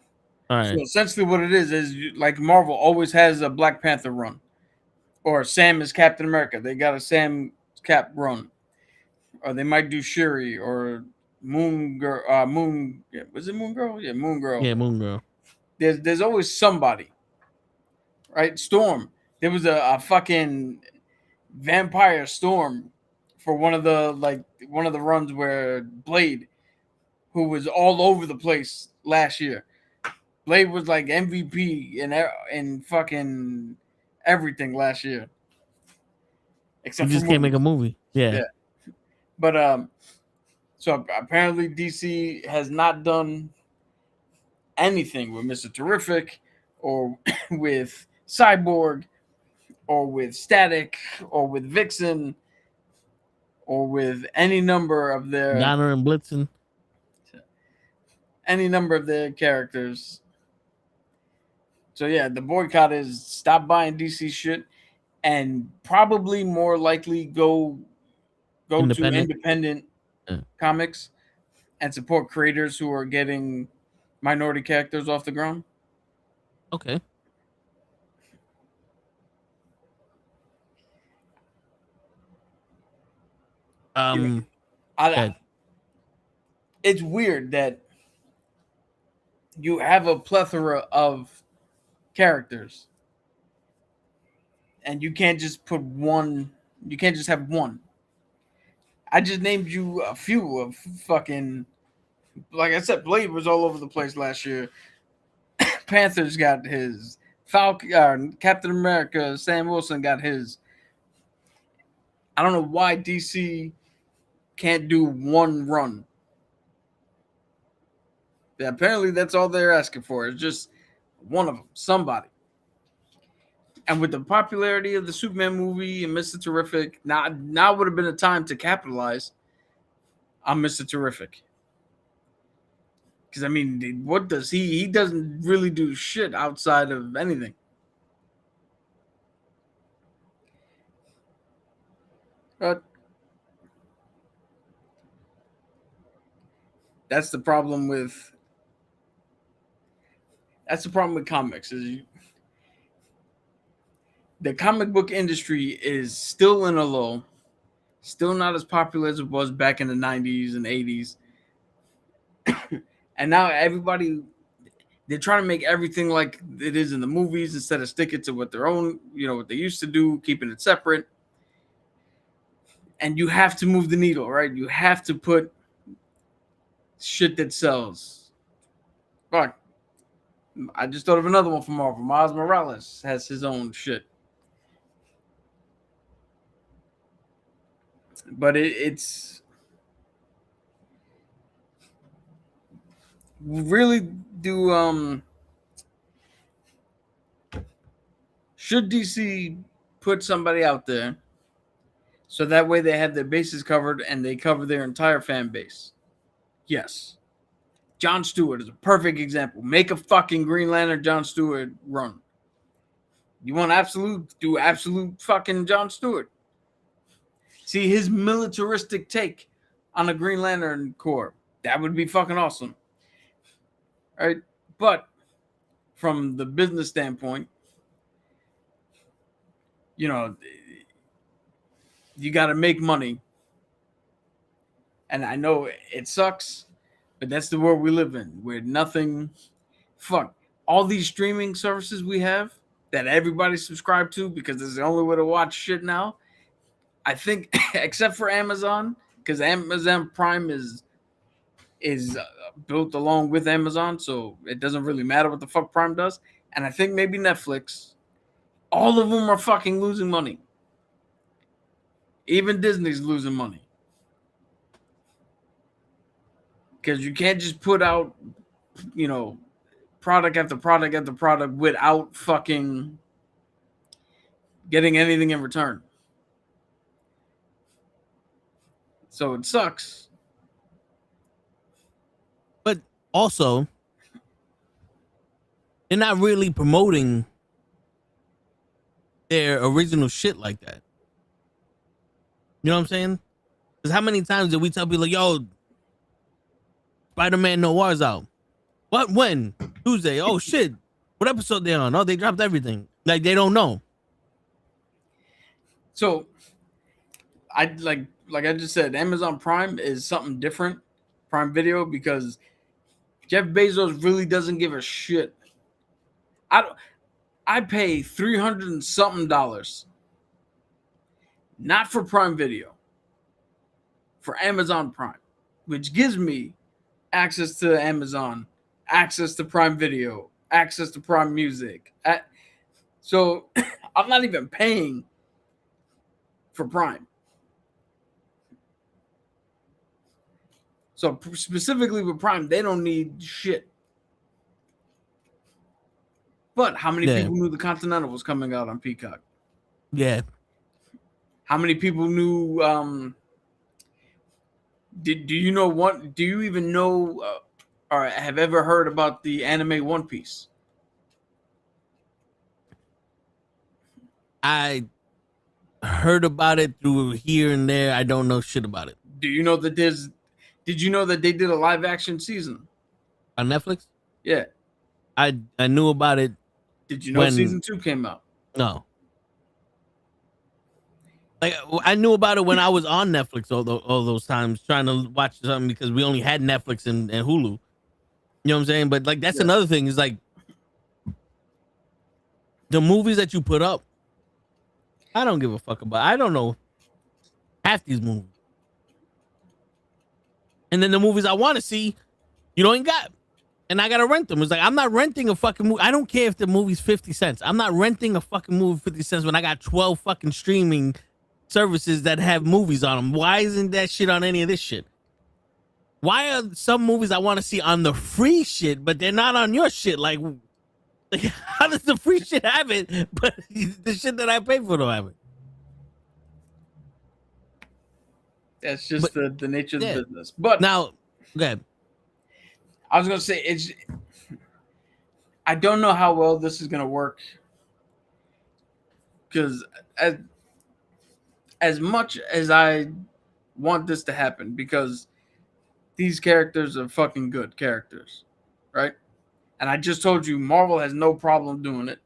All So right. essentially, what it is like Marvel always has a Black Panther run, or Sam is Captain America. They got a Sam Cap run, or they might do Shuri or Moon Girl. Was it Moon Girl? Yeah, Moon Girl. Yeah, Moon Girl. There's always somebody, right? Storm. There was a fucking vampire Storm for one of the runs where Blade, who was all over the place last year. Blade was like MVP in fucking everything last year. You Except just for can't make movies. a movie. Yeah. But so apparently DC has not done anything with Mr. Terrific or with Cyborg or with Static or with Vixen or with any number of their Donner and Blitzen. characters. So yeah, the boycott is stop buying DC shit and probably more likely go to independent Yeah. comics and support creators who are getting minority characters off the ground. Okay. Good. It's weird that you have a plethora of characters and you can't just put one. You can't just have one. I just named you a few of fucking, like I said, Blade was all over the place last year. Panthers got his. Captain America, Sam Wilson got his. I don't know why DC can't do one run. Yeah, apparently that's all they're asking for. It's just one of them, somebody. And with the popularity of the Superman movie and Mr. Terrific, now would have been a time to capitalize on Mr. Terrific. Because I mean, what does he doesn't really do shit outside of anything. But that's the problem with comics is the comic book industry is still in a low, still not as popular as it was back in the 90s and 80s. And now they're trying to make everything like it is in the movies instead of sticking to what their own, what they used to do, keeping it separate. And you have to move the needle, right? You have to put shit that sells. Fuck. I just thought of another one from Marvel. Miles Morales has his own shit. But it's really should DC put somebody out there so that way they have their bases covered and they cover their entire fan base? Yes. Jon Stewart is a perfect example. Make a fucking Green Lantern Jon Stewart run. You want do absolute fucking Jon Stewart. See his militaristic take on a Green Lantern Corps. That would be fucking awesome. All right? But from the business standpoint, you got to make money. And I know it sucks, but that's the world we live in, where all these streaming services we have that everybody subscribed to because it's the only way to watch shit now. I think, except for Amazon, because Amazon Prime is built along with Amazon, so it doesn't really matter what the fuck Prime does. And I think maybe Netflix, all of them are fucking losing money. Even Disney's losing money. Because you can't just put out, product after product after product without fucking getting anything in return. So it sucks. But also, they're not really promoting their original shit like that. You know what I'm saying? Because how many times did we tell people, yo, Spiderman Noir's out? What? When? Tuesday. Oh, shit. What episode they on? Oh, they dropped everything. Like, they don't know. So, I like I just said, Amazon Prime is something different, Prime Video, because Jeff Bezos really doesn't give a shit. I pay $300 and something, not for Prime Video, for Amazon Prime, which gives me access to Amazon, access to Prime Video, access to Prime Music. So I'm not even paying for Prime. So specifically with Prime, they don't need shit. But how many people knew The Continental was coming out on Peacock? Yeah. How many people knew? Do you know what? Do you even know or have ever heard about the anime One Piece? I heard about it through here and there. I don't know shit about it. Do you know that there's? Did you know that they did a live action season on Netflix? Yeah, I knew about it. Did you know season 2 came out? No. Like I knew about it when I was on Netflix all those times trying to watch something because we only had Netflix and Hulu. You know what I'm saying? But like that's another thing is like the movies that you put up. I don't give a fuck about. I don't know half these movies. And then the movies I want to see, you don't got. And I got to rent them. It's like, I'm not renting a fucking movie. I don't care if the movie's 50 cents. I'm not renting a fucking movie 50 cents when I got 12 fucking streaming services that have movies on them. Why isn't that shit on any of this shit? Why are some movies I want to see on the free shit, but they're not on your shit? Like how does the free shit have it, but the shit that I pay for don't have it? That's just the nature of the business. But now, go ahead. I was gonna say I don't know how well this is gonna work because as much as I want this to happen, because these characters are fucking good characters, right? And I just told you Marvel has no problem doing it.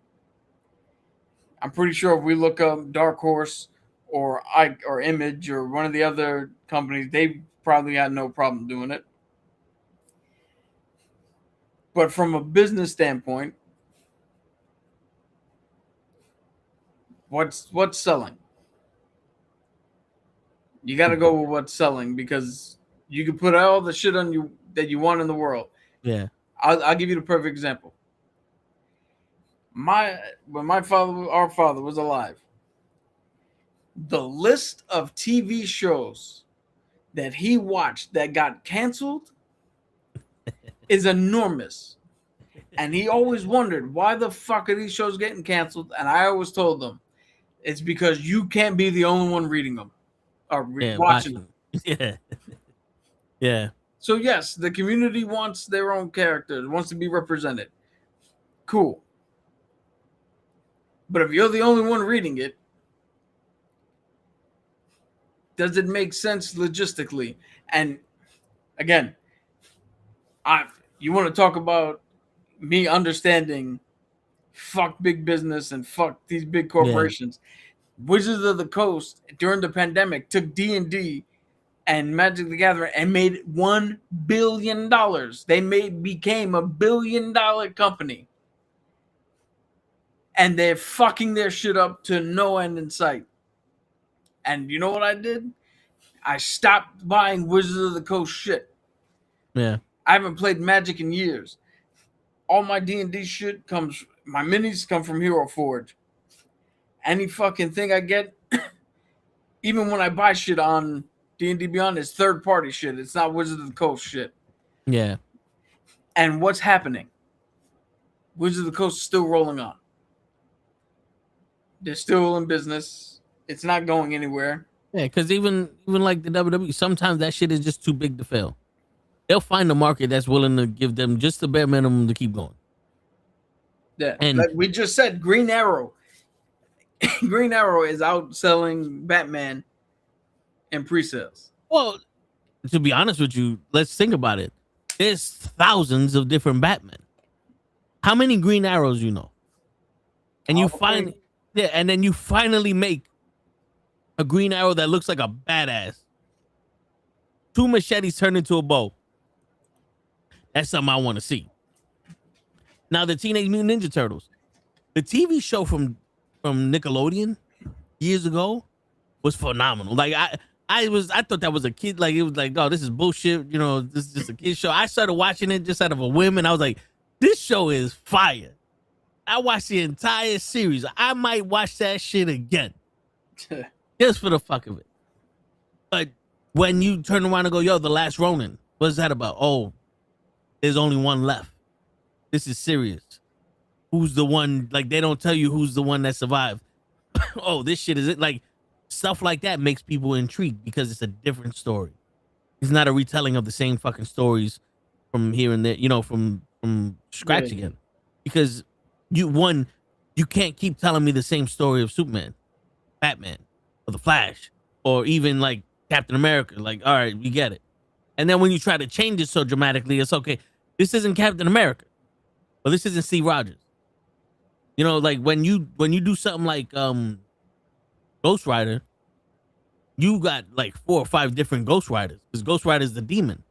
I'm pretty sure if we look up Dark Horse or Image or one of the other companies, they probably had no problem doing it. But from a business standpoint, what's selling? You got to go with what's selling because you can put all the shit on you that you want in the world. Yeah. I'll give you the perfect example. When our father was alive, the list of TV shows that he watched that got canceled is enormous. And he always wondered, why the fuck are these shows getting canceled? And I always told them, it's because you can't be the only one reading them or watching them. Yeah. Yeah. So yes, the community wants their own characters, wants to be represented. Cool. But if you're the only one reading it, does it make sense logistically? And again, you want to talk about me understanding fuck big business and fuck these big corporations. Yeah. Wizards of the Coast during the pandemic took D&D and Magic the Gathering and made $1 billion. They became $1 billion company. And they're fucking their shit up to no end in sight. And you know what I did? I stopped buying Wizards of the Coast shit. Yeah. I haven't played Magic in years. All my D&D shit my minis come from Hero Forge. Any fucking thing I get, even when I buy shit on D&D Beyond, it's third-party shit. It's not Wizards of the Coast shit. Yeah. And what's happening? Wizards of the Coast is still rolling on. They're still in business. It's not going anywhere. Yeah, because even like the WWE, sometimes that shit is just too big to fail. They'll find a market that's willing to give them just the bare minimum to keep going. Yeah, And like we just said, Green Arrow. Green Arrow is outselling Batman in pre-sales. well, to be honest with you, let's think about it. There's thousands of different Batmen. How many Green Arrows you know? And you find, yeah, and then you finally make a Green Arrow that looks like a badass. 2 machetes turned into a bow. That's something I want to see. Now the Teenage Mutant Ninja Turtles, the TV show from Nickelodeon years ago was phenomenal. Like I thought that was a kid. Like it was like, oh, this is bullshit. You know, this is just a kid show. I started watching it just out of a whim, and I was like, this show is fire. I watched the entire series. I might watch that shit again, just for the fuck of it. But when you turn around and go, yo, The Last Ronin, what's that about? Oh, there's only one left. This is serious. Who's the one? Like, they don't tell you who's the one that survived. Oh, this shit is it. Like, stuff like that makes people intrigued because it's a different story. It's not a retelling of the same fucking stories from here and there, you know, from scratch again. Because you can't keep telling me the same story of Superman, Batman, or the Flash, or even like Captain America. Like, all right, we get it. And then when you try to change it so dramatically, it's okay. This isn't Captain America, or this isn't Steve Rogers. You know, like when you do something like Ghost Rider, you got like 4 or 5 different Ghost Riders because Ghost Rider is the demon.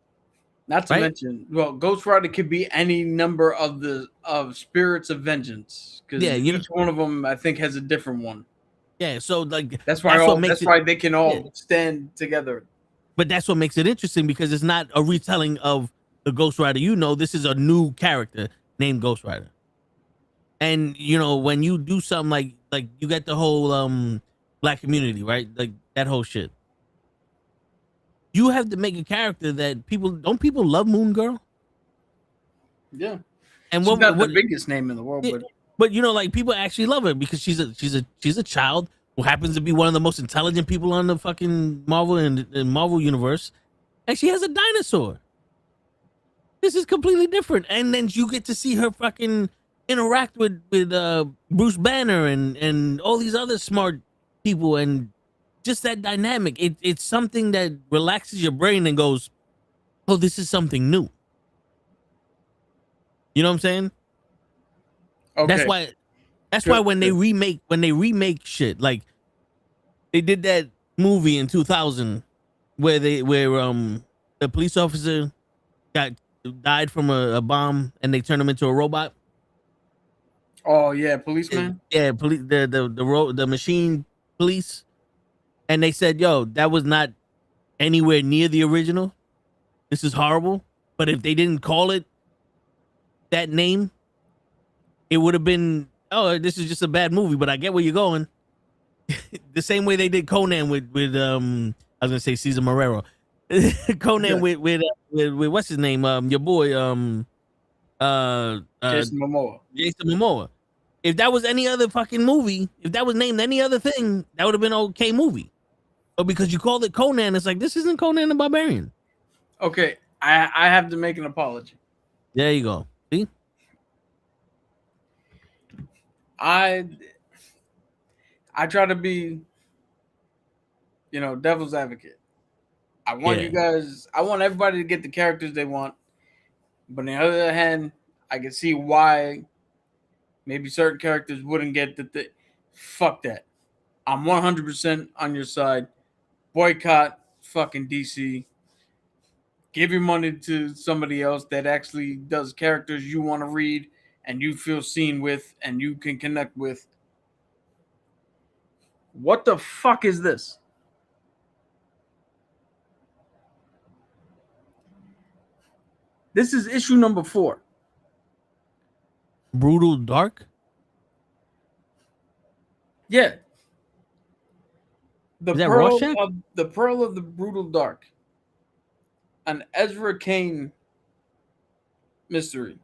Not to mention, well, Ghost Rider could be any number of spirits of vengeance because each one of them, I think, has a different one. Yeah, so like that's why they can all stand together. But that's what makes it interesting because it's not a retelling of the Ghost Rider. You know, this is a new character named Ghost Rider. And you know, when you do something like you get the whole black community, right? Like that whole shit. You have to make a character that people love Moon Girl? Yeah. And she's not the biggest name in the world, but you know, like people actually love her because she's a child who happens to be one of the most intelligent people on the fucking Marvel and Marvel universe, and she has a dinosaur. This is completely different, and then you get to see her fucking interact with Bruce Banner and all these other smart people, and just that dynamic. It's something that relaxes your brain and goes, oh, this is something new. You know what I'm saying? Okay. That's why when they remake shit, like they did that movie in 2000 where the police officer died from a bomb and they turned him into a robot. Oh yeah, policeman. Yeah, the machine police, and they said, "Yo, that was not anywhere near the original. This is horrible." But if they didn't call it that name, it would have been, "Oh, this is just a bad movie." But I get where you're going. The same way they did Conan with I was gonna say Cesar Morero. Conan with what's his name? Your boy Jason Momoa. Jason Momoa. If that was any other fucking movie, if that was named any other thing, that would have been an okay movie. But because you called it Conan, it's like, this isn't Conan the Barbarian. Okay, I have to make an apology. There you go. See? I try to be, devil's advocate. I want you guys, I want everybody to get the characters they want. But on the other hand, I can see why maybe certain characters wouldn't get the fuck that. I'm 100% on your side. Boycott fucking DC. Give your money to somebody else that actually does characters you want to read and you feel seen with and you can connect with. What the fuck is this? This is issue number 4. Brutal Dark? Yeah. The Is that Pearl of the Brutal Dark. An Ezra Kane mystery.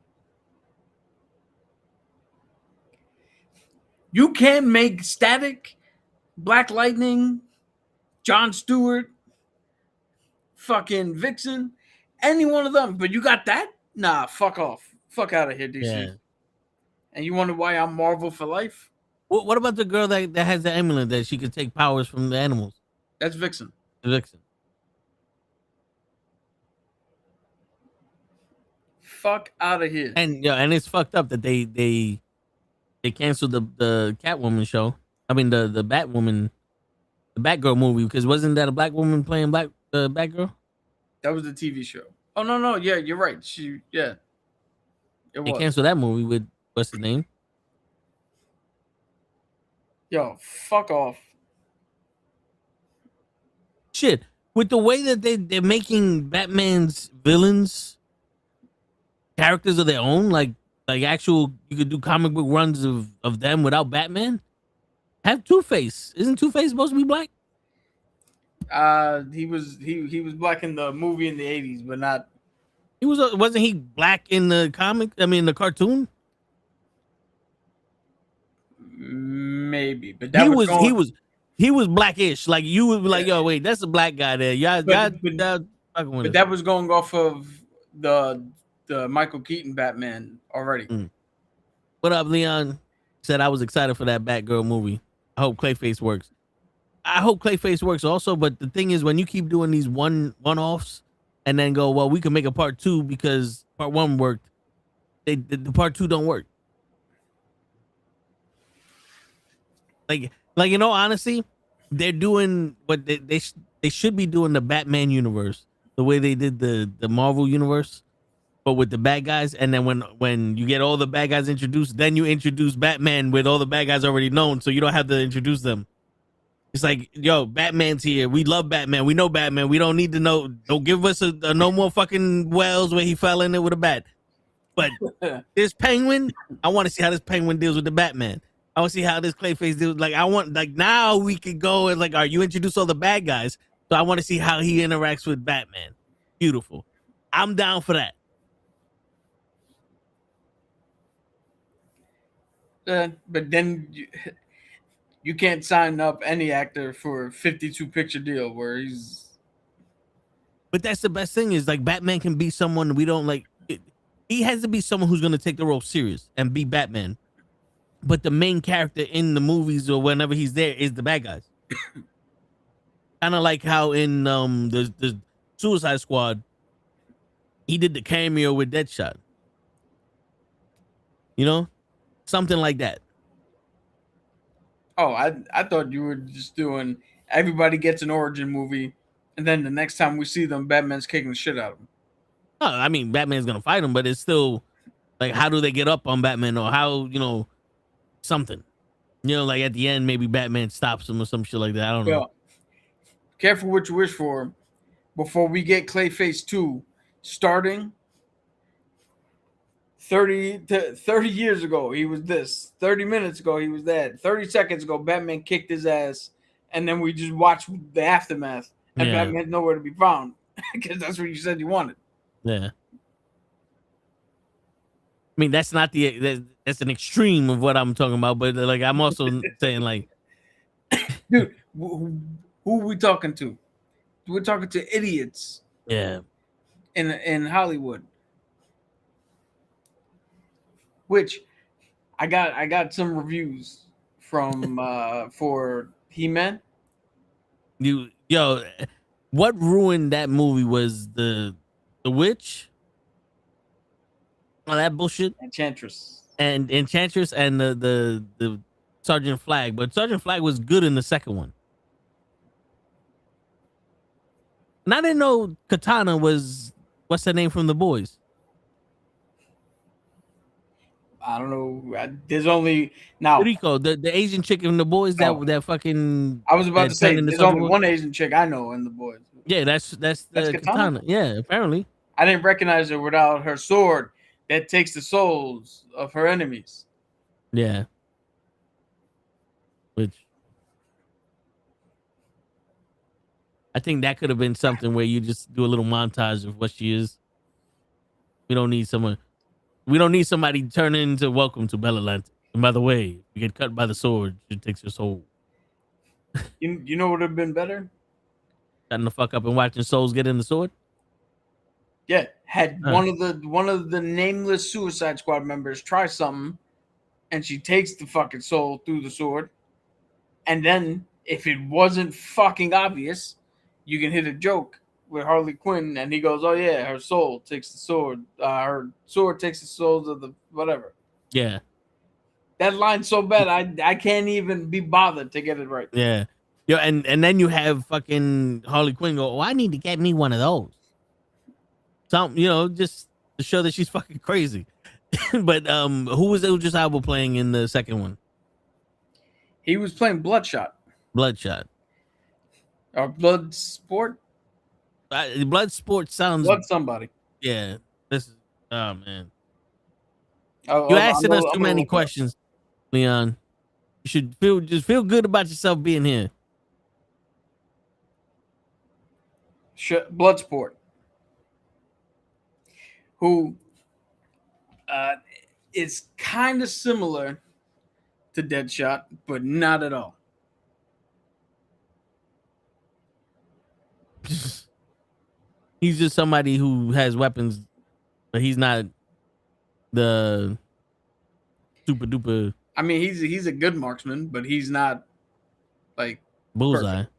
You can make Static, Black Lightning, Jon Stewart, fucking Vixen, any one of them. But you got that? Nah, fuck off. Fuck out of here, DC. Yeah. And you wonder why I'm Marvel for life? What about the girl that has the amulet that she could take powers from the animals? That's Vixen. The Vixen. Fuck out of here. And it's fucked up that they canceled the Catwoman show. I mean the Batwoman, the Batgirl movie, because wasn't that a black woman playing Batgirl? That was the TV show. Oh no, yeah, you're right. It They was. canceled that movie with what's his name? Yo, fuck off. Shit. With the way that they're making Batman's villains characters of their own, like actual, you could do comic book runs of them without Batman. Have Two-Face. Isn't Two-Face supposed to be black? He was black in the movie in the 80s, but not. He wasn't he black in the comic? I mean, the cartoon. Maybe, but that he was blackish. Like you would be like, yo, wait, that's a black guy there. But that was going off of the Michael Keaton Batman already. What up, Leon? Said I was excited for that Batgirl movie. I hope Clayface works. I hope Clayface works also, but the thing is, when you keep doing these one-offs and then go, well, we can make a part 2 because part 1 worked. The part 2 don't work. Like honestly, they're doing what they should be doing the Batman universe the way they did the Marvel universe, but with the bad guys. And then when you get all the bad guys introduced, then you introduce Batman with all the bad guys already known, so you don't have to introduce them. It's like, yo, Batman's here. We love Batman. We know Batman. We don't need to know. Don't give us a no more fucking Wells where he fell in it with a bat. But this Penguin, I want to see how this Penguin deals with the Batman. I want to see how this Clayface deals. Like, now we could go and like, all right, you introduce all the bad guys. So I want to see how he interacts with Batman. Beautiful. I'm down for that. But then you can't sign up any actor for a 52 picture deal where he's. But that's the best thing is like Batman can be someone we don't like. He has to be someone who's going to take the role serious and be Batman. But the main character in the movies or whenever he's there is the bad guys. Kind of like how in the Suicide Squad, he did the cameo with Deadshot. You know? Something like that. Oh, I thought you were just doing everybody gets an origin movie, and then the next time we see them, Batman's kicking the shit out of them. Oh, I mean, Batman's going to fight him, but it's still like, how do they get up on Batman or how, something, like at the end, maybe Batman stops him or some shit like that. I don't know. Careful what you wish for before we get Clayface 2 starting. 30 years ago, he was this. 30 minutes ago, he was that. 30 seconds ago, Batman kicked his ass. And then we just watched the aftermath. And Batman's nowhere to be found. Because that's what you said you wanted. Yeah. I mean, that's not that's an extreme of what I'm talking about, but like I'm also saying, like, dude, who are we talking to? We're talking to idiots. Yeah. In Hollywood, which I got some reviews from for He-Man. What ruined that movie was the witch. Oh, that bullshit. Enchantress and the Sergeant Flag, but Sergeant Flag was good in the second one. And I didn't know Katana was what's her name from The Boys. I don't know. There's only now Rico, the Asian chick from The Boys that fucking. I was about to say there's only one Asian chick I know in The Boys. Yeah, that's Katana. Yeah, apparently. I didn't recognize her without her sword that takes the souls of her enemies. Yeah. Which I think that could have been something where you just do a little montage of what she is. We don't need somebody turning into Welcome to Bellland. And by the way, you get cut by the sword, it takes your soul. You know what would have been better? shutting the fuck up and watching souls get in the sword. Yeah, had Huh. one of the nameless Suicide Squad members try something, and she takes the fucking soul through the sword, and then if it wasn't fucking obvious, you can hit a joke with Harley Quinn, and he goes, "Oh yeah, her soul takes the sword. Her sword takes the souls of the whatever." Yeah, That line's so bad, I can't even be bothered to get it right. yeah. Yo, and then you have fucking Harley Quinn go, "Oh, I need to get me one of those." Some, just to show that she's fucking crazy. But who was Idris Elba playing in the second one? He was playing Bloodshot Bloodshot. or Bloodsport, Bloodsport sounds. Blood somebody. Yeah. This is. Oh man. Oh, You're I'm asking gonna- us I'm too gonna many look it up. questions, Leon. You should feel good about yourself being here. Bloodsport, who is kind of similar to Deadshot, but not at all. He's just somebody who has weapons, but he's not the super duper I mean, he's a good marksman, but he's not like bullseye. Perfect.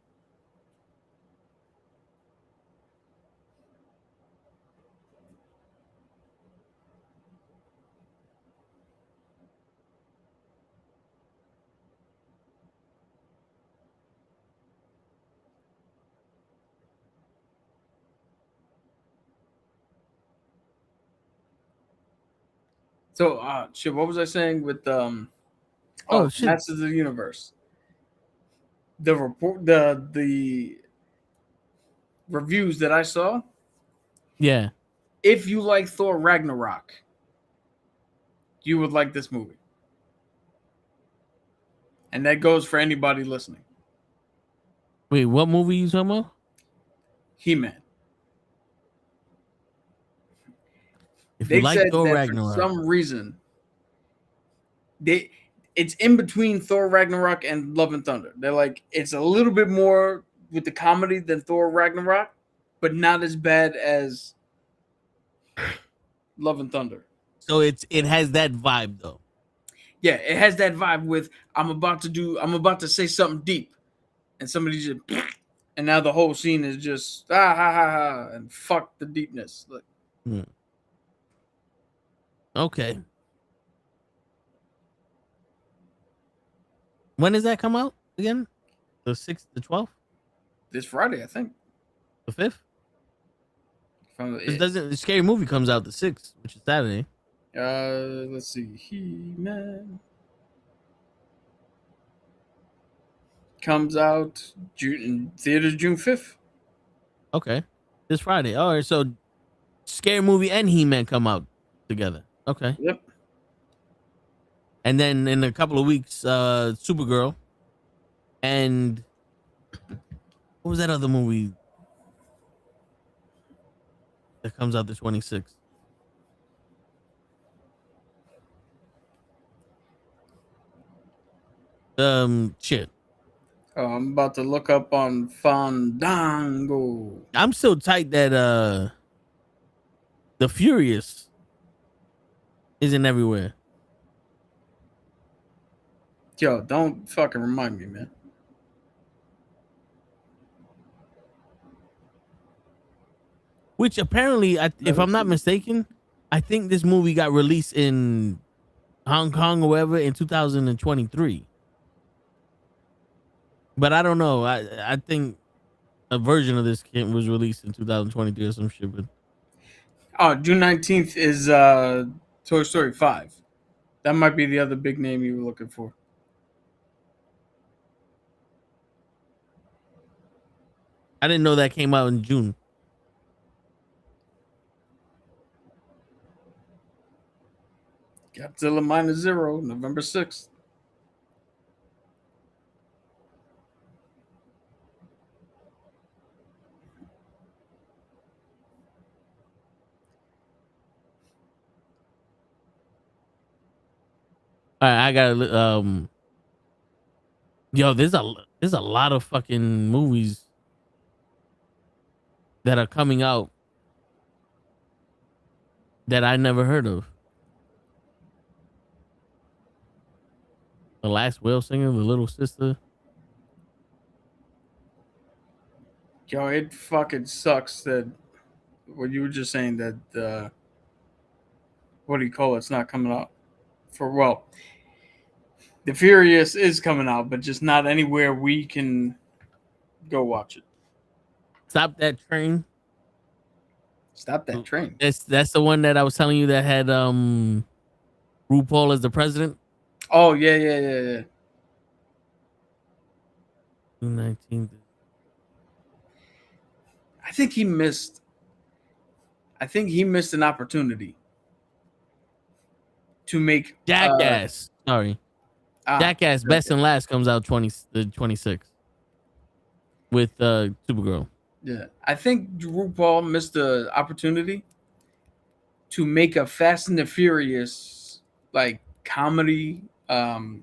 So, shit. What was I saying with Oh, shit. Masters of the Universe? The reviews that I saw. Yeah. If you like Thor Ragnarok, you would like this movie, and that goes for anybody listening. Wait, what movie you talking about? He-Man. If They you like said Thor that Ragnarok, for some reason it's in between Thor Ragnarok and Love and Thunder. They're like, it's a little bit more with the comedy than Thor Ragnarok, but not as bad as Love and Thunder. so it has that vibe though. Yeah, it has that vibe with I'm about to say something deep, and somebody just and now the whole scene is just ha ha ha and fuck the deepness. Like, Okay. When does that come out again? The 6th, the 12th, this Friday, I think. the 5th? From The scary movie comes out the 6th, which is Saturday. let's see. He-Man comes out in theaters June 5th. Okay. This Friday. All right, so scary movie and He-Man come out together. Okay. Yep. And then in a couple of weeks, Supergirl and what was that other movie that comes out the 26th? Shit. Oh, I'm about to look up on Fandango. I'm so tight that the Furious isn't everywhere. Yo, don't fucking remind me, man. Which apparently, if I'm not mistaken, I think this movie got released in Hong Kong or wherever in 2023. But I don't know. I think a version of this was released in 2023 or some shit. But Oh, June 19th is Toy Story 5. That might be the other big name you were looking for. I didn't know that came out in June. Godzilla Minus Zero, November 6th. All right, I got yo, there's a lot of fucking movies that are coming out that I never heard of. The Last Whale Singer, The Little Sister. Yo, it fucking sucks that what you were just saying that what do you call it? It's not coming out The Furious is coming out, but just not anywhere we can go watch it. Stop That Train. Stop That Train. That's the one that I was telling you that had RuPaul as the president. Oh yeah. 2019. I think he missed an opportunity to make Jackass. Jackass Best and Last comes out the 26th with Supergirl. Yeah, I think RuPaul missed the opportunity to make a Fast and the Furious like comedy parody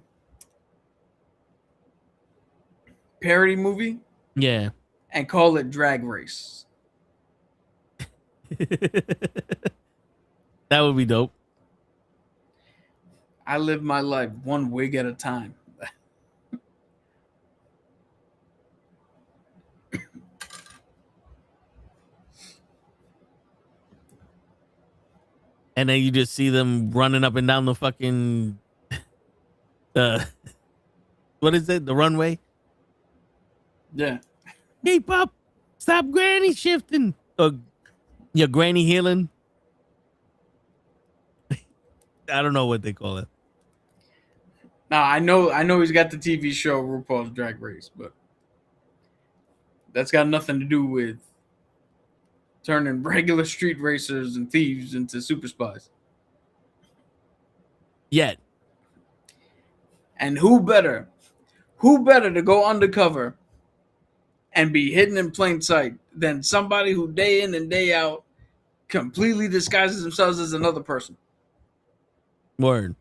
movie. Yeah. And call it Drag Race. That would be dope. I live my life one wig at a time. And then you just see them running up and down the fucking what is it? The runway? Yeah. Hey, Pop, stop granny shifting. Your granny healing. I don't know what they call it. Now I know he's got the TV show RuPaul's Drag Race, but that's got nothing to do with turning regular street racers and thieves into super spies. Yet. And who better to go undercover and be hidden in plain sight than somebody who day in and day out completely disguises themselves as another person. Word.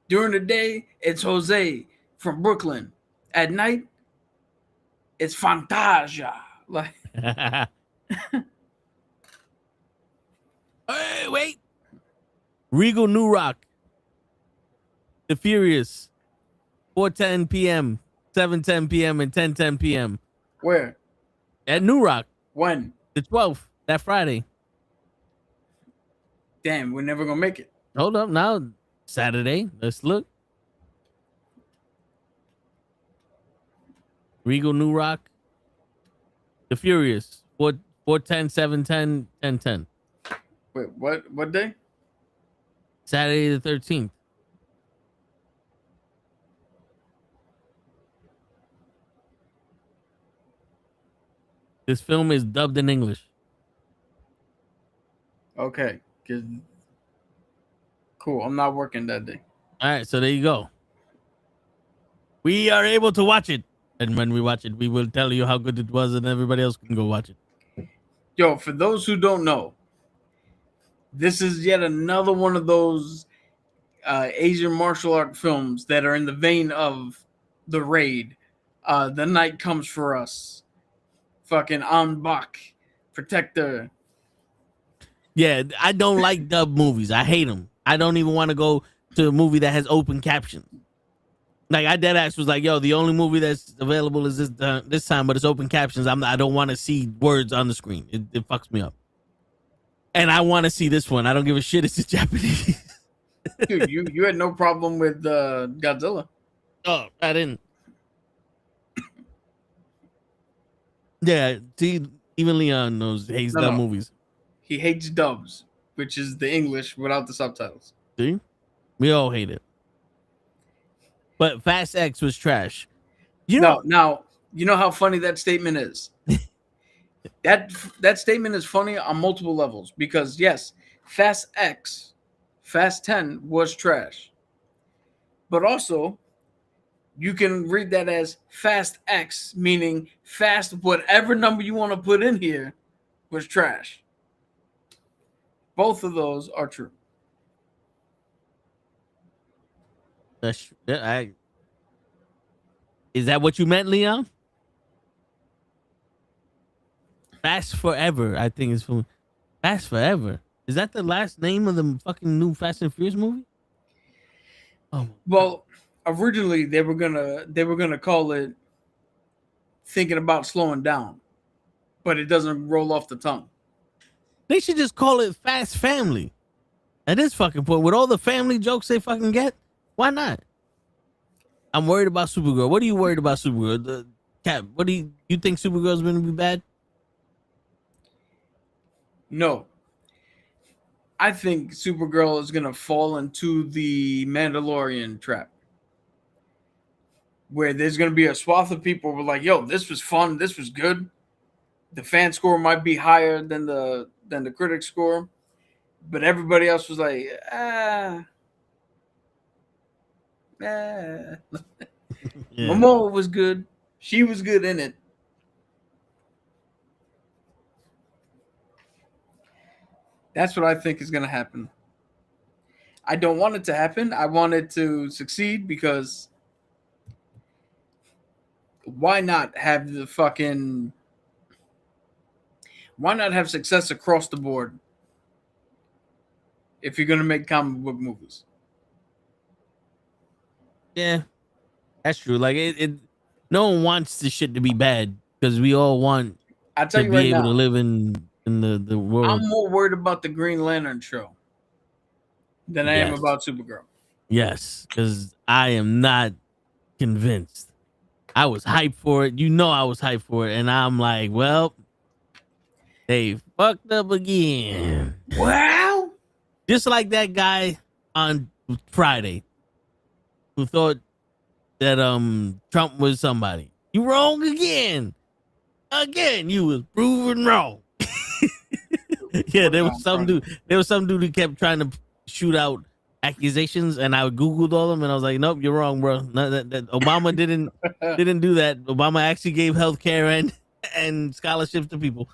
During the day, it's Jose from Brooklyn. At night, it's Fantasia. Like, hey, wait. Regal New Rock. The Furious. 4:10 p.m., 7:10 p.m., and 10:10 p.m. Where? At New Rock. When? The 12th, that Friday. Damn, we're never gonna make it. Hold up now. Saturday. Let's look. Regal New Rock. The Furious. 4:10, 7:10, 10:10. Wait, what day? Saturday the 13th. This film is dubbed in English. Okay, good. Cool. I'm not working that day. All right, so there you go. We are able to watch it. And when we watch it, we will tell you how good it was, and everybody else can go watch it. Yo, for those who don't know, this is yet another one of those Asian martial art films that are in the vein of The Raid, The Night Comes for Us, fucking An Bak, Protector. Yeah, I don't like dub movies. I hate them. I don't even want to go to a movie that has open captions. Like, I deadass was like, yo, the only movie that's available is this time, but it's open captions. I don't want to see words on the screen. It fucks me up. And I want to see this one. I don't give a shit. It's Japanese. Dude, you had no problem with Godzilla. Oh, I didn't. Yeah, see, even Leon hates dub movies. He hates dubs, which is the English without the subtitles. See? We all hate it. But Fast X was trash. Now, you know how funny that statement is? that statement is funny on multiple levels because, yes, Fast 10 was trash. But also, you can read that as Fast X, meaning fast whatever number you want to put in here was trash. Both of those are true. Is that what you meant, Leon? Fast Forever, I think is from Fast Forever. Is that the last name of the fucking new Fast and Furious movie? Oh, Well, originally they were gonna call it Thinking About Slowing Down, but it doesn't roll off the tongue. they should just call it Fast Family. At this fucking point, with all the family jokes they fucking get, why not? I'm worried about Supergirl. What are you worried about Supergirl? The Cap, what do you think Supergirl's gonna be bad? No. I think Supergirl is gonna fall into the Mandalorian trap. Where there's gonna be a swath of people who are like, yo, this was fun, this was good. The fan score might be higher than the critic score, but everybody else was like, Yeah. Momoa was good. She was good in it. That's what I think is going to happen. I don't want it to happen. I want it to succeed because why not have success across the board if you're going to make comic book movies? Yeah, that's true. Like no one wants this shit to be bad because we all want I tell to you be right able now, to live in the world. I'm more worried about the Green Lantern show than I am Yes. about Supergirl. Yes, because I am not convinced. I was hyped for it. You know I was hyped for it. And I'm like, well, they fucked up again. Wow. Just like that guy on Friday who thought that Trump was somebody. You wrong again. Again, you was proven wrong. Yeah, there was some dude who kept trying to shoot out accusations, and I googled all of them, and I was like, nope, you're wrong, bro. No, that Obama didn't do that. Obama actually gave health care and scholarships to people.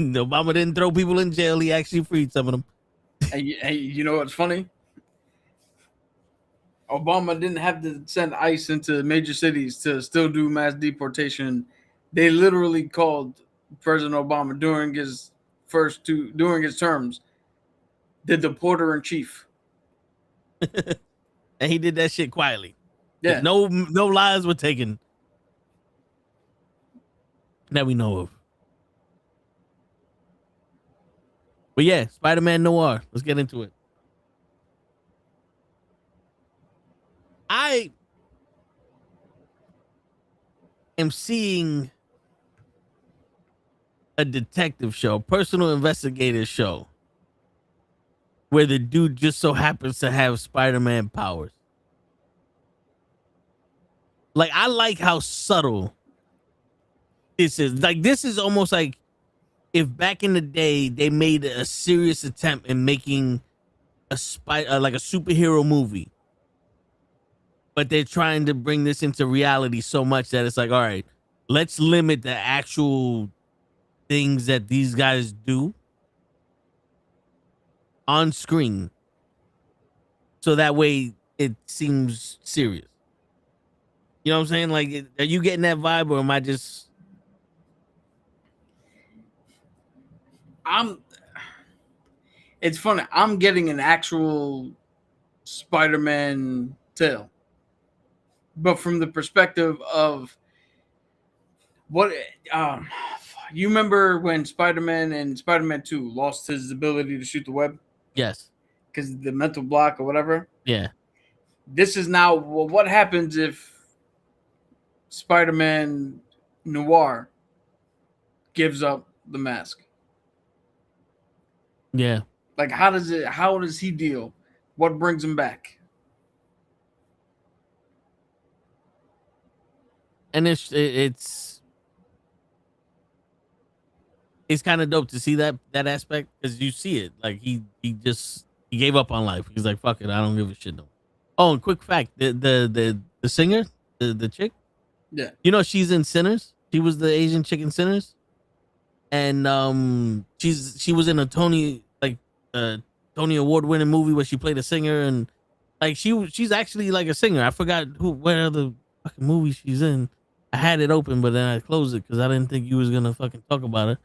Obama didn't throw people in jail. He actually freed some of them. Hey, you know what's funny? Obama didn't have to send ICE into major cities to still do mass deportation. They literally called President Obama during his terms the deporter in chief. And he did that shit quietly. Yeah. No lies were taken that we know of. But yeah, Spiderman Noir. Let's get into it. I am seeing a detective show, personal investigator show, where the dude just so happens to have Spider-Man powers. Like, I like how subtle this is. Like, this is almost like if back in the day they made a serious attempt in making a superhero movie, but they're trying to bring this into reality so much that it's like, all right, let's limit the actual things that these guys do on screen, so that way it seems serious. You know what I'm saying? Like, are you getting that vibe, or am I just? It's funny. I'm getting an actual Spider-Man tale, but from the perspective of what you remember when Spider-Man and Spider-Man 2 lost his ability to shoot the web? Yes. Because the mental block or whatever. Yeah. This is now, well, what happens if Spider-Man Noir gives up the mask? Yeah. Like, how does he deal? What brings him back? And it's kind of dope to see that aspect, because you see it. Like, he gave up on life. He's like, fuck it, I don't give a shit no. Oh, and quick fact, the singer, the chick, Yeah. you know, she's in Sinners. She was the Asian chick in Sinners. And she was in a Tony Award winning movie where she played a singer, and like she's actually like a singer. I forgot what other fucking movie she's in. I had it open, but then I closed it because I didn't think you was gonna fucking talk about her.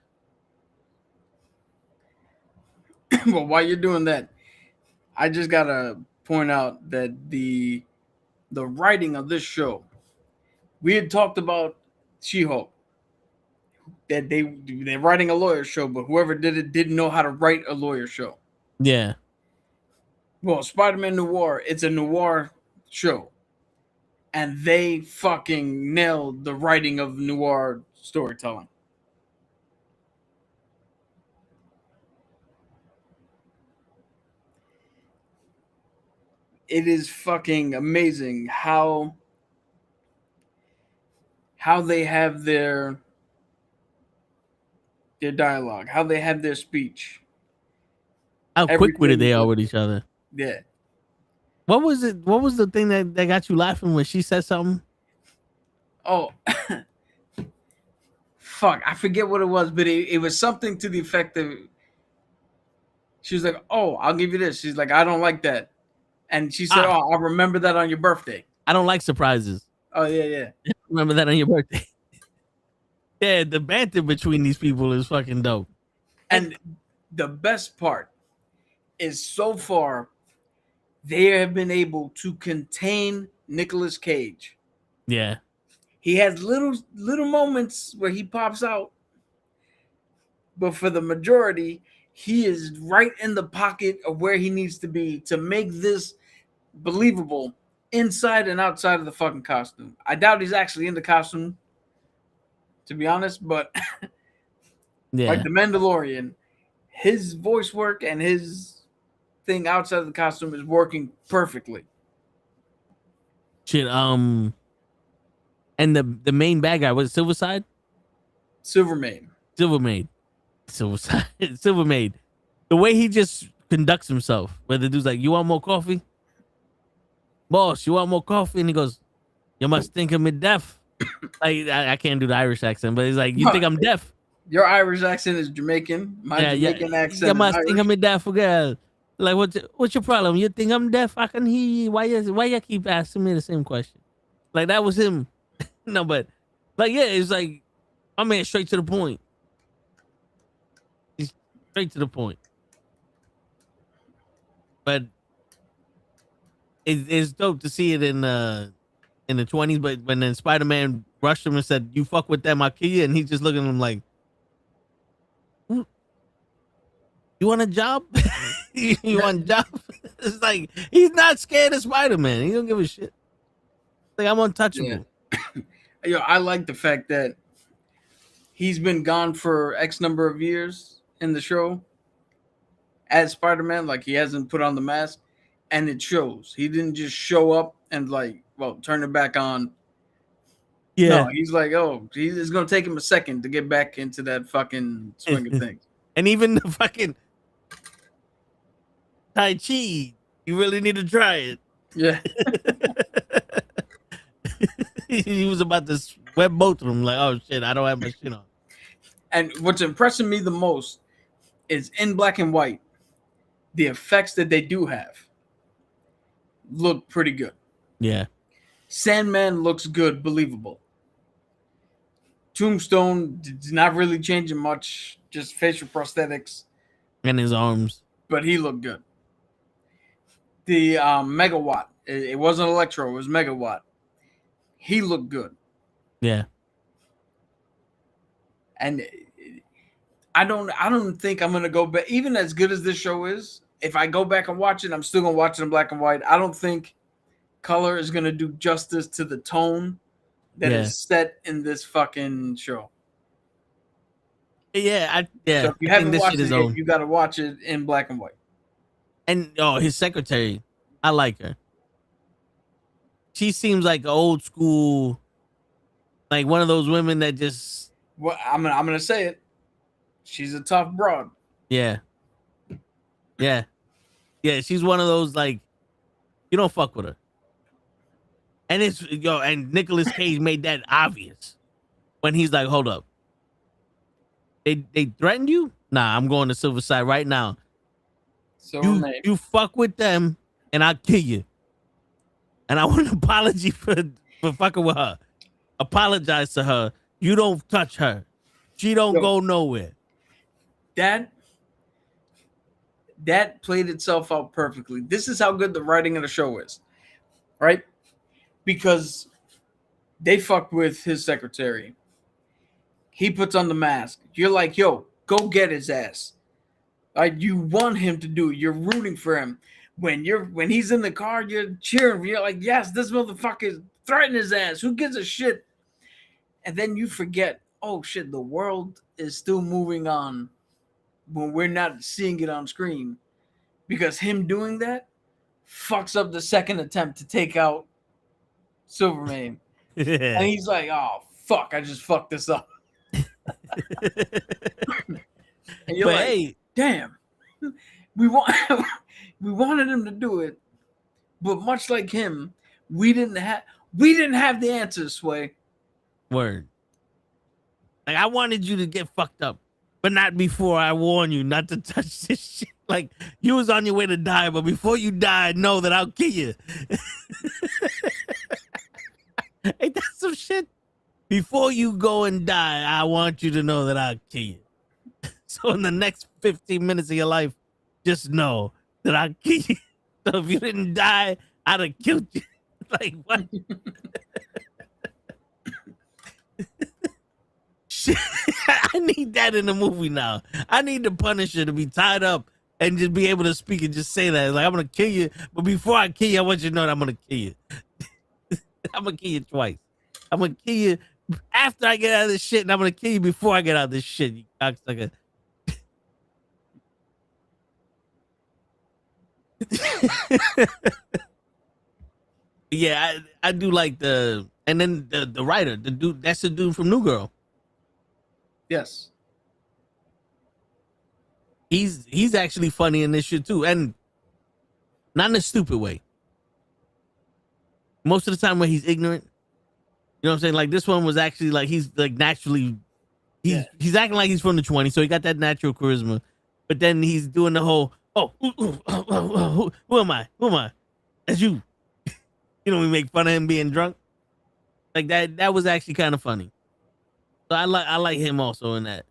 Well, while you're doing that, I just gotta point out that the writing of this show, we had talked about She-Hulk, that they're writing a lawyer show, but whoever did it didn't know how to write a lawyer show. Yeah. Well, Spiderman Noir, it's a noir show, and they fucking nailed the writing of noir storytelling. It is fucking amazing how they have their dialogue, how they have their speech. How quick witted they are with each other. Yeah. What was it? What was the thing that got you laughing when she said something? Oh, fuck. I forget what it was, but it was something to the effect of, she was like, oh, I'll give you this. She's like, I don't like that. And she said, oh, I'll remember that on your birthday. I don't like surprises. Oh, yeah. Remember that on your birthday. Yeah, the banter between these people is fucking dope. And the best part is, so far, they have been able to contain Nicolas Cage. Yeah. He has little moments where he pops out, but for the majority, he is right in the pocket of where he needs to be to make this believable inside and outside of the fucking costume. I doubt he's actually in the costume, to be honest, but Yeah. like the Mandalorian, his voice work and his thing outside of the costume is working perfectly. Shit. And the main bad guy was Silverside? Silvermane. Silvermaid. Silvermaid. The way he just conducts himself, where the dude's like, you want more coffee? Boss, you want more coffee? And he goes, you must think I'm deaf. Like, I can't do the Irish accent, but he's like, you think I'm deaf? Your Irish accent is Jamaican. My Jamaican accent you must is think Irish. I'm deaf, girl. Like, what's your problem? You think I'm deaf? I can hear you. Why you keep asking me the same question? Like, that was him. No, but like, yeah, it's like, my man straight to the point. He's straight to the point. But it's dope to see it in the 20s. But when then Spider-Man rushed him and said, "You fuck with them, I'll kill you," and he's just looking at him like, "You want a job? You want a job?" It's like, he's not scared of Spider-Man. He don't give a shit. Like, I'm untouchable. Yeah. Yo, I like the fact that he's been gone for X number of years in the show as Spider-Man. Like, he hasn't put on the mask, and it shows. He didn't just show up and turn it back on. Yeah. No, he's like, oh, it's gonna take him a second to get back into that fucking swing of things. And even the fucking Tai Chi, you really need to try it. Yeah. He was about to web both of them, like, oh shit, I don't have my shit on. And what's impressing me the most is, in black and white, the effects that they do have look pretty good. Yeah. Sandman looks good, believable. Tombstone is not really changing much, just facial prosthetics. And his arms. But he looked good. The Megawatt, it wasn't Electro, it was Megawatt. He looked good. Yeah. And I don't think I'm gonna go back. Even as good as this show is, if I go back and watch it, I'm still gonna watch it in black and white. I don't think color is gonna do justice to the tone that is set in this fucking show. Yeah, So if you haven't watched it yet, you gotta watch it in black and white. And his secretary, I like her. She seems like an old school, like one of those women that just. Well, I'm gonna say it. She's a tough broad. Yeah. Yeah. Yeah, she's one of those, like, you don't fuck with her. And and Nicolas Cage made that obvious when he's like, hold up. They threatened you? Nah, I'm going to Silver Side right now. You fuck with them and I'll kill you. And I want an apology for fucking with her. Apologize to her. You don't touch her. She don't go nowhere. That that played itself out perfectly. This is how good the writing of the show is, right? Because they fucked with his secretary. He puts on the mask. You're like, yo, go get his ass. You want him to do it. You're rooting for him. When he's in the car, you're cheering. You're like, yes, this motherfucker threatened his ass. Who gives a shit? And then you forget, oh shit, the world is still moving on when we're not seeing it on screen. Because him doing that fucks up the second attempt to take out Silvermane. Yeah. And he's like, oh fuck, I just fucked this up. And you're But like, hey, damn, we wanted him to do it, but much like him, we didn't have the answers, Sway. word. Like, I wanted you to get fucked up, but not before I warn you not to touch this shit. Like, you was on your way to die, but before you die, know that I'll kill you. Ain't that some shit? Before you go and die, I want you to know that I'll kill you. So in the next 15 minutes of your life, just know that I'll kill you. So if you didn't die, I'd have killed you. Like, what? Shit. I need that in the movie now. I need the Punisher to be tied up and just be able to speak and just say that. Like, I'm going to kill you, but before I kill you, I want you to know that I'm going to kill you. I'm going to kill you twice. I'm going to kill you after I get out of this shit, and I'm going to kill you before I get out of this shit, you cocksucker. Yeah, I do like the, and then the writer, the dude, that's the dude from New Girl. Yes. He's actually funny in this shit too, and not in a stupid way. Most of the time when he's ignorant, you know what I'm saying? Like, this one was actually like, he's like naturally, he's acting like he's from the 20s, so he got that natural charisma. But then he's doing the whole, who am I? Who am I? That's you. You know, we make fun of him being drunk. Like that. That was actually kind of funny. So I like him also in that.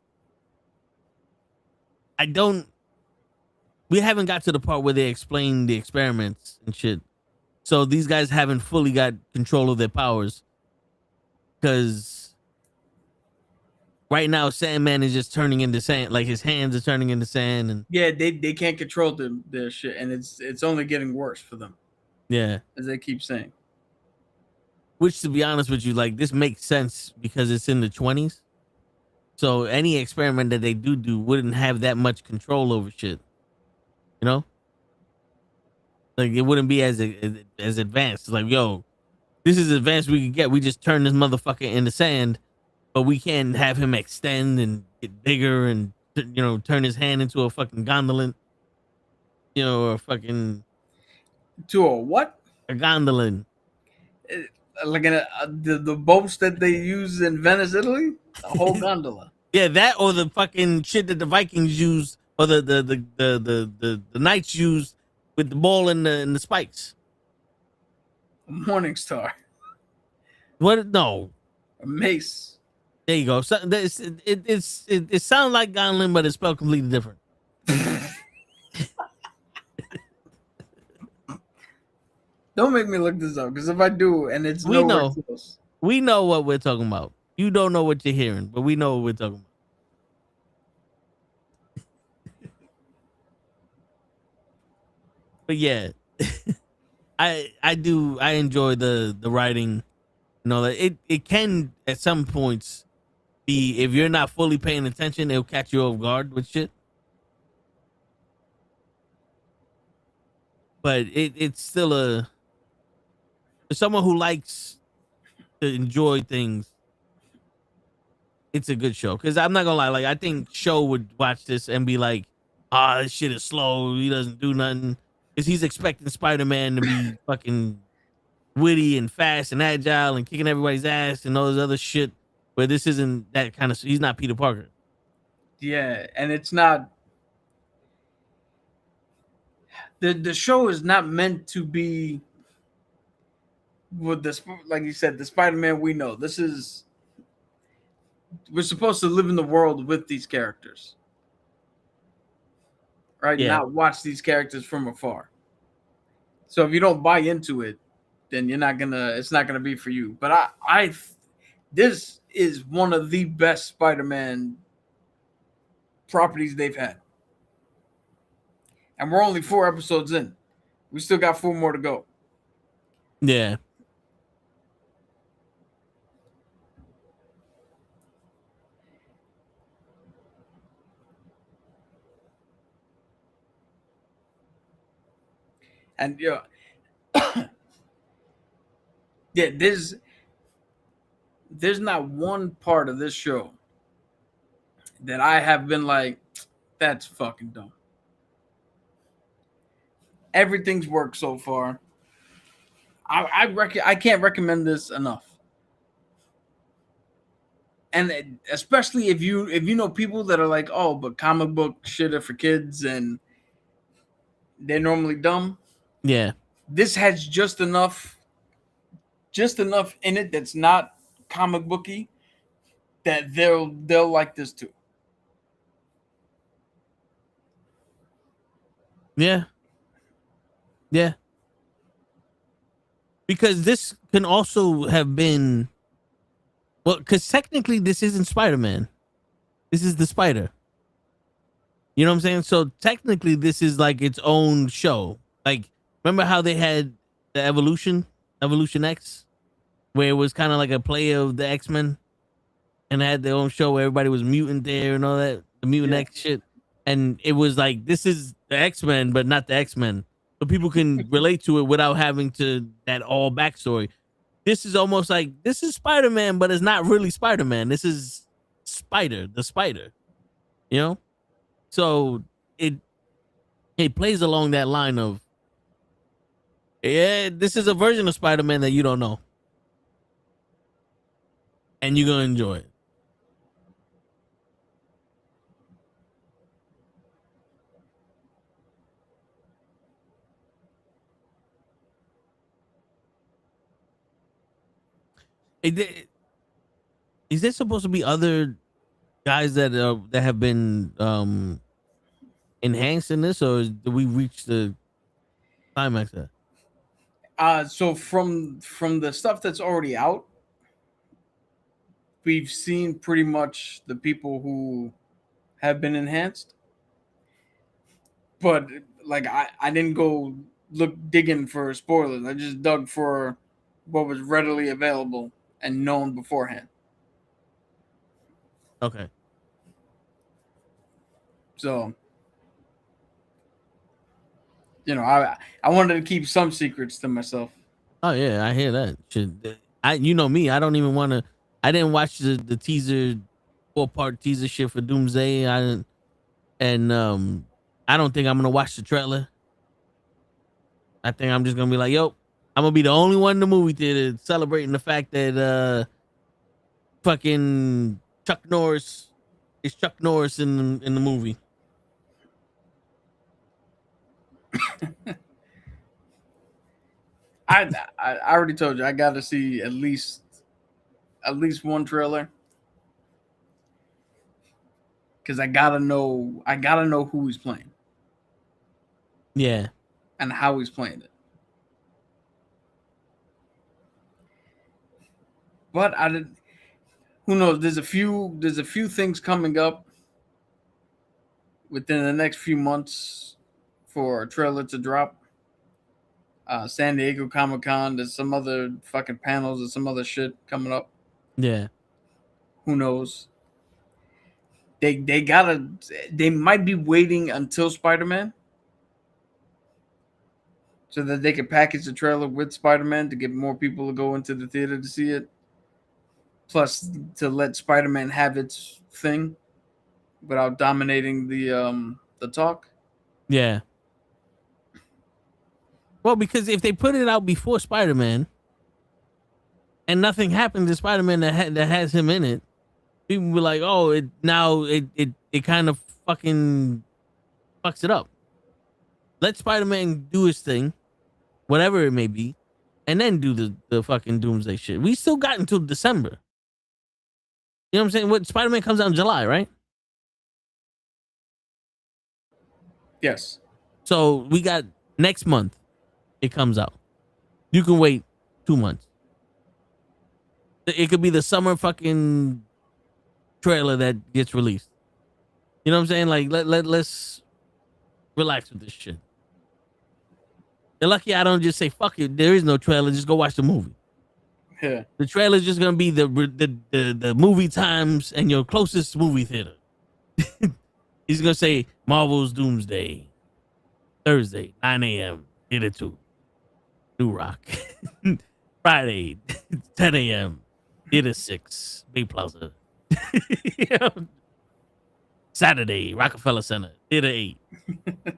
We haven't got to the part where they explain the experiments and shit. So these guys haven't fully got control of their powers. Because right now, Sandman is just turning into sand. Like, his hands are turning into sand. And Yeah, they can't control their shit, and it's only getting worse for them, yeah. as they keep saying. Which, to be honest with you, like, this makes sense because it's in the 20s. So any experiment that they do wouldn't have that much control over shit. You know? Like, it wouldn't be as advanced. Like, yo, this is advanced we could get. We just turn this motherfucker into sand, but we can't have him extend and get bigger and, you know, turn his hand into a fucking gondolin. You know, or a fucking... To a what? A gondolin. Like the boats that they use in Venice, Italy? A whole gondola. Yeah, that or the fucking shit that the Vikings use, or the knights use with the ball and the spikes. A Morning Star. What? No. A mace. There you go. So it sounds like gondolin, but it's spelled completely different. Don't make me look this up, because if I do, and it's We nowhere know. close. We know what we're talking about. You don't know what you're hearing, but we know what we're talking about. But yeah, I enjoy the writing. You know, that it can at some points be, if you're not fully paying attention, it'll catch you off guard with shit. But it's still for someone who likes to enjoy things, it's a good show. Because I'm not gonna lie, like, I think Show would watch this and be like, this shit is slow, he doesn't do nothing. Because he's expecting Spider-Man to be fucking witty and fast and agile and kicking everybody's ass and all this other shit. But this isn't that kind of, he's not Peter Parker. Yeah, and it's not. The show is not meant to be with this, like you said, the Spider-Man we know. We're supposed to live in the world with these characters, right? Yeah. Not watch these characters from afar. So if you don't buy into it, then it's not gonna be for you. But this is one of the best Spider-Man properties they've had. And we're only 4 episodes in. We still got 4 more to go. Yeah. And yeah, there's not one part of this show that I have been like, that's fucking dumb. Everything's worked so far. I can't recommend this enough. And especially if you know people that are like, oh, but comic book shit are for kids and they're normally dumb. Yeah. This has just enough in it that's not comic booky that they'll like this too. Yeah. Yeah. Because this can also have been, well, because technically this isn't Spider-Man. This is the Spider. You know what I'm saying? So technically this is like its own show. Like, remember how they had the Evolution X, where it was kind of like a play of the X-Men, and they had their own show where everybody was mutant there and all that, the Mutant X shit. And it was like, this is the X-Men, but not the X-Men. So people can relate to it without having to that all backstory. This is almost like, this is Spider-Man, but it's not really Spider-Man. This is the Spider. You know? So it plays along that line of, yeah, this is a version of Spider-Man that you don't know. And you're gonna enjoy it. Is there supposed to be other guys that have been enhanced in this, or do we reach the climax there? So from the stuff that's already out, we've seen pretty much the people who have been enhanced. But like I didn't go look digging for spoilers. I just dug for what was readily available and known beforehand. Okay. So, I wanted to keep some secrets to myself. Oh yeah, I hear that. You know me, I don't even want to. I didn't watch the teaser, 4-part teaser shit for Doomsday. I don't think I'm gonna watch the trailer. I think I'm just gonna be like, yo, I'm gonna be the only one in the movie theater celebrating the fact that fucking Chuck Norris is Chuck Norris in the movie. I already told you I got to see at least one trailer because I gotta know who he's playing. Yeah, and how he's playing it. But who knows? There's a few things coming up within the next few months for a trailer to drop. San Diego Comic-Con, there's some other fucking panels and some other shit coming up. Yeah. Who knows? They might be waiting until Spider-Man so that they can package the trailer with Spider-Man to get more people to go into the theater to see it. Plus to let Spider-Man have its thing without dominating the talk. Yeah. Well, because if they put it out before Spider-Man and nothing happened to Spider-Man that has him in it, people will be like, oh, it kind of fucking fucks it up. Let Spider-Man do his thing, whatever it may be, and then do the fucking Doomsday shit. We still got until December. You know what I'm saying? What Spider-Man comes out in July, right? Yes. So we got next month. It comes out. You can wait 2 months. It could be the summer fucking trailer that gets released. You know what I'm saying? Like let's relax with this shit. You're lucky I don't just say fuck it. There is no trailer. Just go watch the movie. Yeah. The trailer is just gonna be the movie times and your closest movie theater. He's gonna say Marvel's Doomsday, Thursday 9 a.m. Theater 2, New Rock. Friday 10 a.m. Theater 6, Bay Plaza. You know? Saturday Rockefeller Center, Theater 8,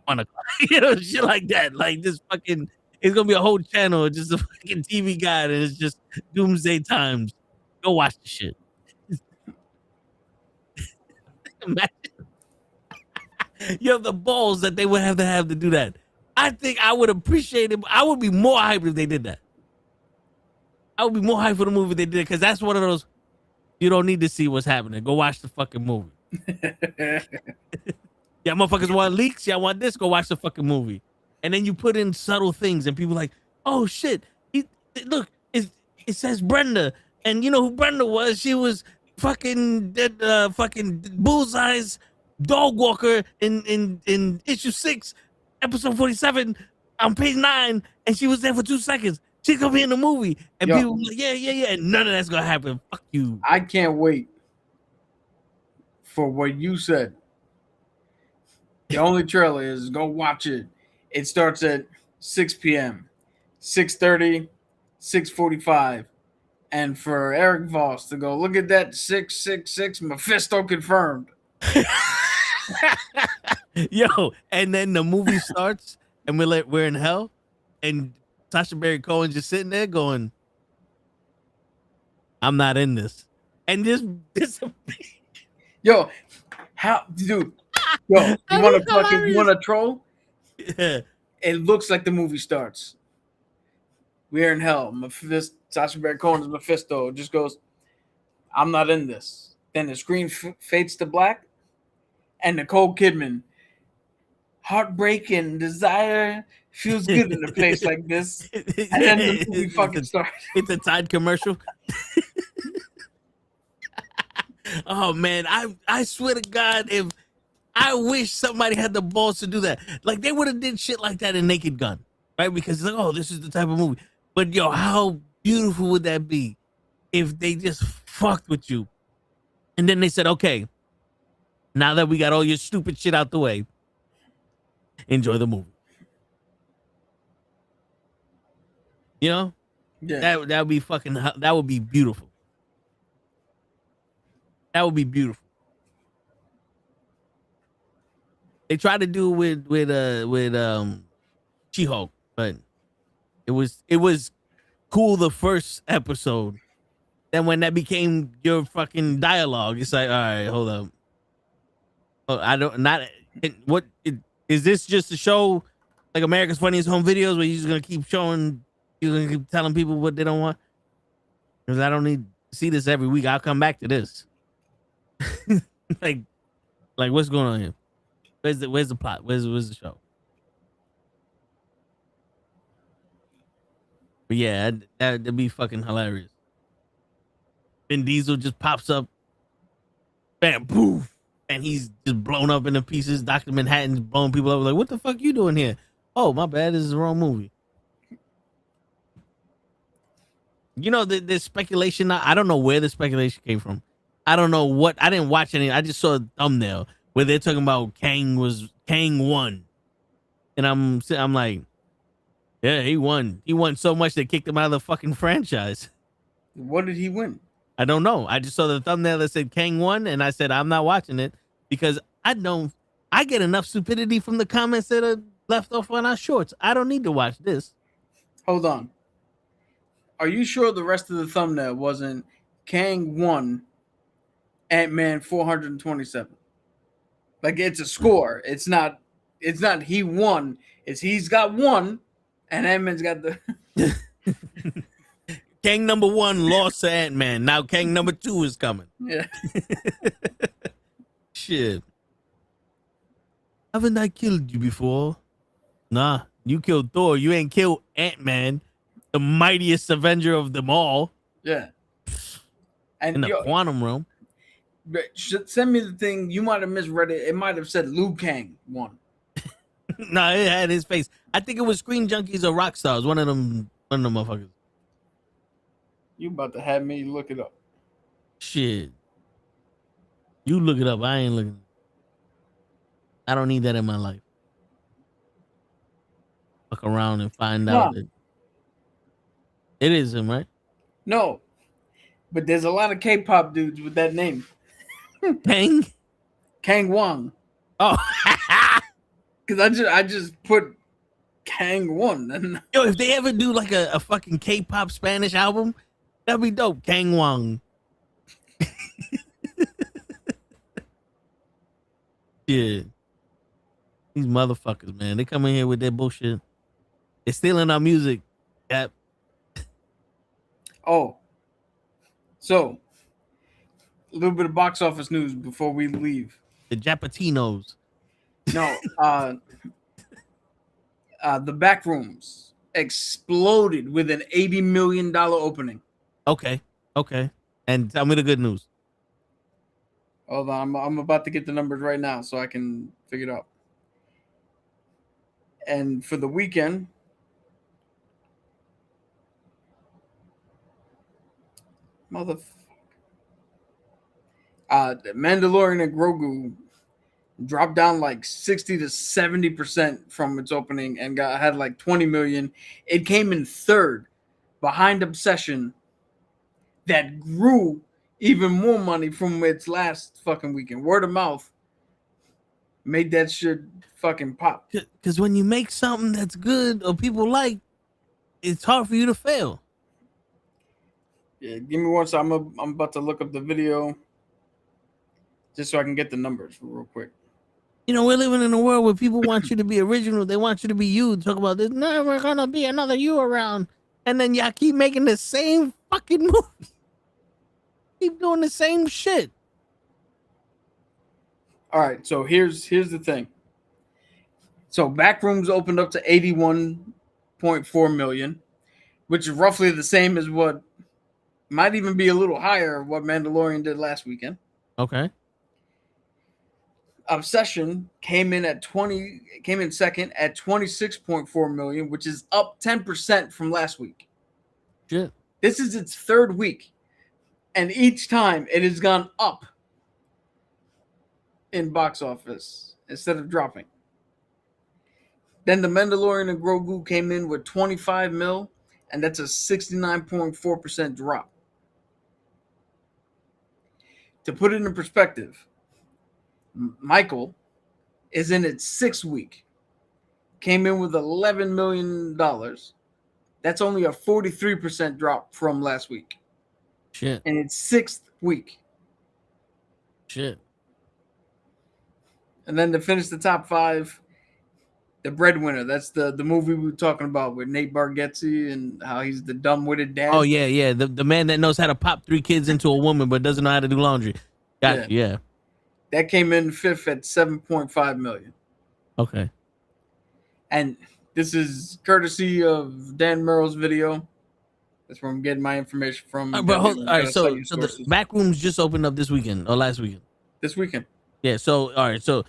1 o'clock. You know, shit like that. Like this fucking. It's gonna be a whole channel, just a fucking TV guide, and it's just Doomsday Times. Go watch the shit. Imagine. You have the balls that they would have to do that. I think I would appreciate it. I would be more hyped if they did that. I would be more hyped for the movie if they did it, because that's one of those you don't need to see what's happening. Go watch the fucking movie. Yeah, motherfuckers want leaks. Y'all want this? Go watch the fucking movie. And then you put in subtle things, and people like, oh shit, look, it says Brenda, and you know who Brenda was? She was fucking Bullseye's dog walker in issue 6, episode 47, on page 9, and she was there for 2 seconds. She's gonna be in the movie, and people like, yeah, and none of that's gonna happen. Fuck you. I can't wait for what you said. The only trailer is go watch it. It starts at 6 p.m., 6:30, 6:45. And for Eric Voss to go, look at that 666, Mephisto confirmed. Yo, and then the movie starts, and we're in hell, and Sacha Baron Cohen just sitting there going, I'm not in this. And this Yo, how, dude, yo, you want to troll? Yeah. It looks like the movie starts. We're in hell. Sacha Baron Cohen's Mephisto just goes, I'm not in this. Then the screen fades to black, and Nicole Kidman, heartbreak and desire feels good in a place like this. And then the movie fucking starts. It's a Tide commercial. Oh man, I swear to God, if I wish somebody had the balls to do that. Like they would have did shit like that in Naked Gun, right? Because it's like, oh, this is the type of movie. But yo, how beautiful would that be if they just fucked with you? And then they said, okay, now that we got all your stupid shit out the way, enjoy the movie. You know? Yeah. That would be fucking, that would be beautiful. That would be beautiful. They tried to do it with She-Hulk, but it was cool the first episode. Then when that became your fucking dialogue, it's like, all right, hold up. Oh, is this just a show like America's Funniest Home Videos where you're just gonna keep showing, you're gonna keep telling people what they don't want? Because I don't need to see this every week. I'll come back to this. like what's going on here? Where's the plot? Where's the show? But yeah, that'd be fucking hilarious. Vin Diesel just pops up, bam, poof, and he's just blown up into pieces. Dr. Manhattan's blowing people up. Like, what the fuck you doing here? Oh, my bad. This is the wrong movie. You know, there's speculation. I don't know where the speculation came from. I don't know what. I didn't watch any. I just saw a thumbnail where they're talking about Kang won, and I'm like, yeah, he won. He won so much they kicked him out of the fucking franchise. What did he win? I don't know. I just saw the thumbnail that said Kang won, and I said I'm not watching it because I get enough stupidity from the comments that are left off on our shorts. I don't need to watch this. Hold on. Are you sure the rest of the thumbnail wasn't Kang won, Ant-Man 427? Like it's a score. It's not he won. It's he's got one, and Ant-Man's got the. Kang number 1 lost to Ant-Man. Now Kang number 2 is coming. Yeah. Shit. Haven't I killed you before? Nah, you killed Thor. You ain't killed Ant-Man, the mightiest Avenger of them all Yeah. in And the quantum realm. send me the thing. You might have misread it. It might have said Liu Kang won. Nah, it had his face. I think it was Screen Junkies or Rockstars. One of them motherfuckers. You about to have me look it up. Shit. You look it up. I ain't looking. I don't need that in my life. Fuck around and find out that it is him, right? No. But there's a lot of K-pop dudes with that name. Kang? Kang Wang. Oh. Because I just put Kang Won. Yo, if they ever do like a fucking K-pop Spanish album, that'd be dope. Kang Wang. Yeah. These motherfuckers, man. They come in here with their bullshit. They're stealing our music. Yep. Oh. So, a little bit of box office news before we leave. The Japatinos. No, the Backrooms exploded with an $80 million opening. Okay. And tell me the good news. Hold on, I'm about to get the numbers right now so I can figure it out. And for the weekend, the Mandalorian and Gorgu dropped down like 60 to 70% from its opening and had like 20 million. It came in third behind Obsession that grew even more money from its last fucking weekend. Word of mouth made that shit fucking pop. Because when you make something that's good or people like, it's hard for you to fail. Yeah, give me one second. I'm about to look up the video just so I can get the numbers real quick. You know, we're living in a world where people want you to be original. They want you to be you. Talk about there's never gonna be another you around. And then y'all keep making the same fucking movie. Keep doing the same shit. All right, so here's the thing. So Backrooms opened up to 81.4 million, which is roughly the same as what might even be a little higher what Mandalorian did last weekend. Okay. Obsession came in second at 26.4 million, which is up 10% from last week. Shit. This is its third week, and each time it has gone up in box office instead of dropping. Then the Mandalorian and Gorgu came in with 25 mil, and that's a 69.4% drop. To put it in perspective, Michael is in its sixth week, came in with $11 million. That's only a 43% drop from last week. Shit. In its sixth week. Shit. And then to finish the top five, The Breadwinner. That's the movie we were talking about with Nate Bargatze and how he's the dumb-witted dad. Oh, yeah. The man that knows how to pop 3 kids into a woman but doesn't know how to do laundry. Got you, yeah. That came in fifth at 7.5 million. Okay. And this is courtesy of Dan Merrill's video. That's where I'm getting my information from. But all right, so the Backrooms just opened up this weekend or last weekend? This weekend. Yeah, so, all right, so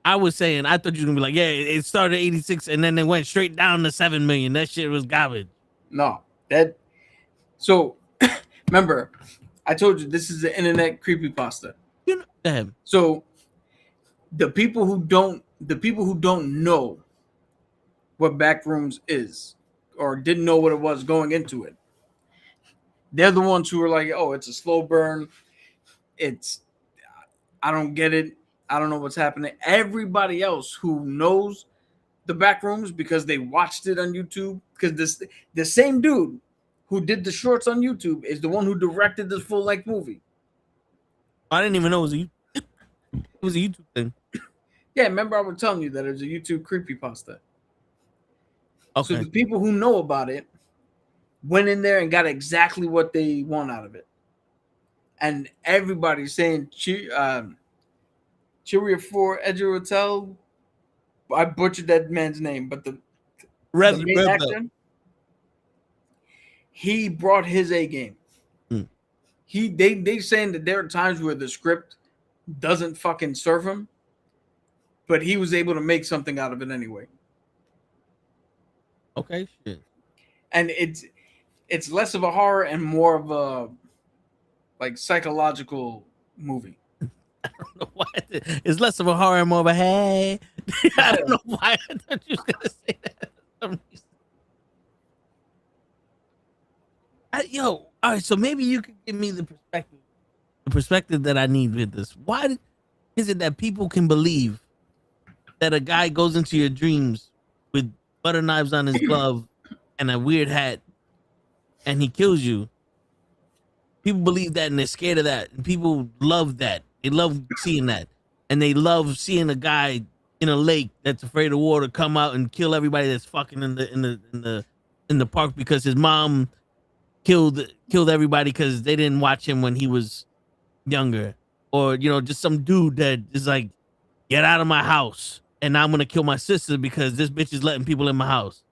I was saying, I thought you were going to be like, yeah, it started at 86 and then it went straight down to 7 million. That shit was garbage. No, so remember, I told you this is the internet creepypasta. You know, damn. So the people who don't know what Backrooms is or didn't know what it was going into it, they're the ones who are like, oh, it's a slow burn. I don't get it. I don't know what's happening. Everybody else who knows the Backrooms because they watched it on YouTube, because the same dude who did the shorts on YouTube is the one who directed this full-length movie. I didn't even know it was a YouTube thing. Yeah, remember I was telling you that it was a YouTube creepypasta. Okay. So the people who know about it went in there and got exactly what they want out of it. And everybody's saying Cheerio for Edger Hotel I butchered that man's name, but the Rev, main Rev, actor, he brought his A game. Mm. They saying that there are times where the script doesn't fucking serve him, but he was able to make something out of it anyway. Okay, shit. And it's less of a horror and more of a like psychological movie. I don't know why. It's less of a horror and more of a hey. I don't know why I thought you was gonna say that. For some reason. All right. So maybe you could give me the perspective that I need with this. Why is it that people can believe that a guy goes into your dreams with butter knives on his glove and a weird hat, and he kills you? People believe that, and they're scared of that, and people love that. They love seeing that, and they love seeing a guy in a lake that's afraid of water come out and kill everybody that's fucking in the park because his mom killed everybody because they didn't watch him when he was younger, or just some dude that is like, get out of my house, and I'm gonna kill my sister because this bitch is letting people in my house.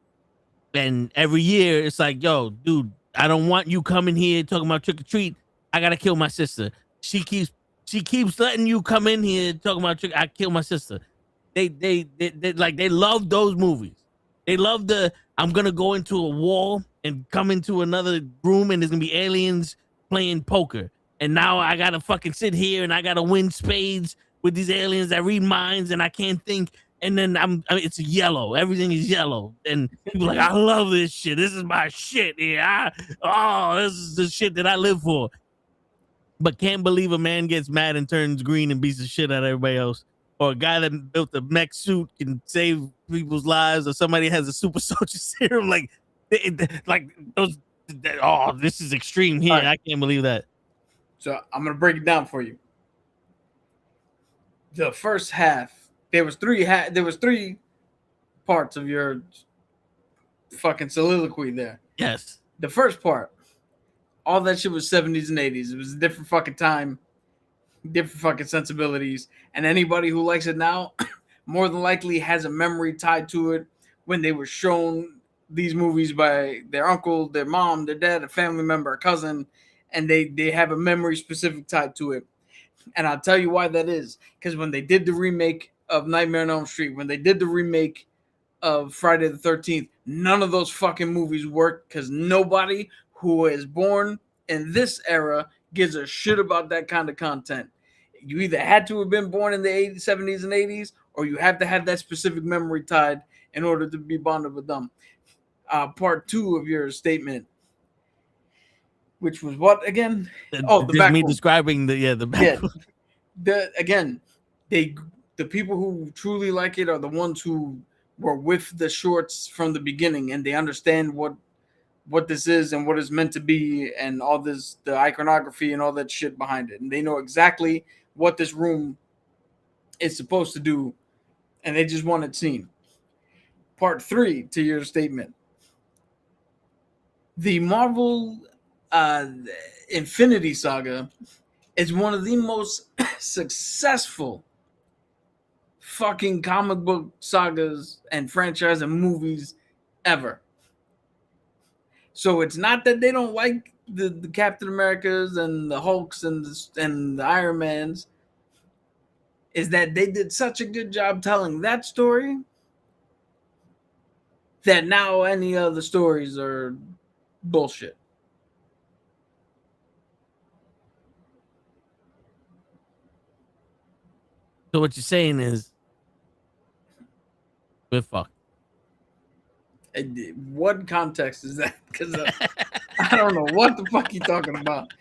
And every year it's like, yo, dude, I don't want you coming here talking about trick or treat. I gotta kill my sister. She keeps letting you come in here talking about trick. I kill my sister. They love those movies. They love I'm gonna go into a wall and come into another room and there's gonna be aliens playing poker. And now I gotta fucking sit here and I gotta win spades with these aliens that read minds and I can't think. And then it's yellow. Everything is yellow. And people are like, I love this shit. This is my shit. Yeah. This is the shit that I live for. But can't believe a man gets mad and turns green and beats the shit out of everybody else. Or a guy that built a mech suit can save people's lives, or somebody has a super soldier serum. Like those. This is extreme here. Right. I can't believe that. So I'm gonna break it down for you. The first half, there was three parts of your fucking soliloquy there. Yes. The first part, all that shit was 70s and 80s. It was a different fucking time, different fucking sensibilities. And anybody who likes it now, more than likely has a memory tied to it when they were shown these movies by their uncle, their mom, their dad, a family member, a cousin, and they have a memory specific tied to it. And I'll tell you why that is. Because when they did the remake of Nightmare on Elm Street, when they did the remake of Friday the 13th, none of those fucking movies worked because nobody who is born in this era gives a shit about that kind of content. You either had to have been born in the 80s, 70s, and 80s, or you have to have that specific memory tied in order to be bonded with them. Part two of your statement, which was what again? The back me room. Describing the back room. The people who truly like it are the ones who were with the shorts from the beginning, and they understand what this is and what it's meant to be, and all this, the iconography and all that shit behind it, and they know exactly what this room is supposed to do, and they just want it seen. Part three to your statement: the Marvel Infinity Saga is one of the most successful fucking comic book sagas and franchise and movies ever. So it's not that they don't like the Captain Americas and the Hulks and the Iron Mans. Is that they did such a good job telling that story that now any other stories are bullshit. So what you're saying is we're fucked. What context is that? Because I don't know what the fuck you're talking about.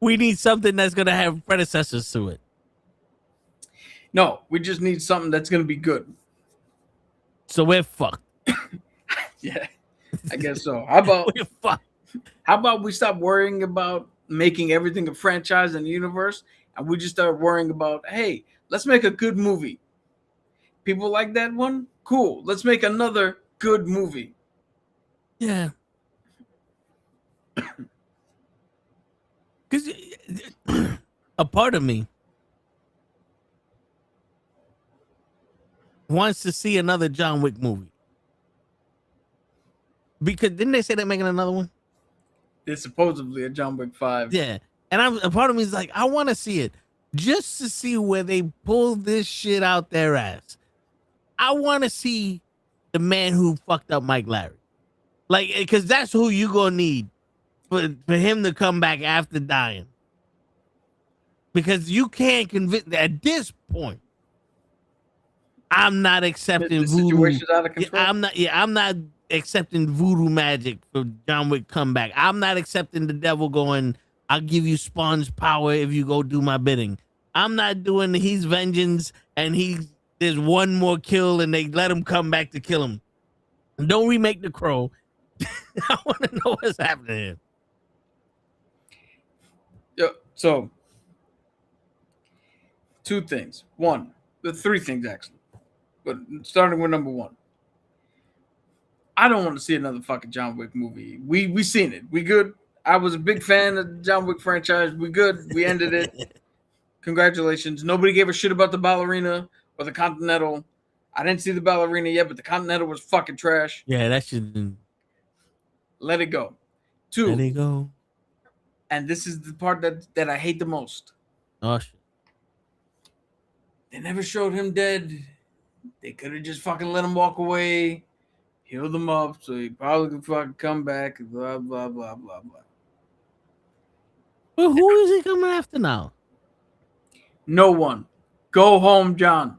We need something that's going to have predecessors to it. No, we just need something that's going to be good. So we're fucked. Yeah, I guess so. How about we stop worrying about making everything a franchise in the universe, and we just start worrying about, hey, let's make a good movie. People like that one? Cool. Let's make another good movie. Yeah. Because a part of me wants to see another John Wick movie. Because didn't they say they're making another one? There's supposedly a John Wick 5. Yeah. And a part of me is like, I want to see it just to see where they pull this shit out their ass. I want to see the man who fucked up Mike Larry. Like, because that's who you going to need for him to come back after dying. Because you can't convince, at this point, I'm not accepting The voodoo. situation's out of control. I'm not accepting voodoo magic for John Wick comeback. I'm not accepting the devil going, I'll give you sponge power if you go do my bidding. I'm not doing he's vengeance and there's one more kill and they let him come back to kill him. Don't remake The Crow. I want to know what's happening here. Yeah, so, 2 things. 3 things actually. But starting with number 1. I don't want to see another fucking John Wick movie. We seen it. We good. I was a big fan of the John Wick franchise. We good. We ended it. Congratulations. Nobody gave a shit about the ballerina or the Continental. I didn't see the ballerina yet, but the Continental was fucking trash. Yeah, that should Let it go. 2. let it go. And this is the part that I hate the most. Oh shit. They never showed him dead. They could have just fucking let him walk away, healed him up, so he probably could fucking come back. Blah blah blah blah blah. Well, who is he coming after now? No one. Go home, John.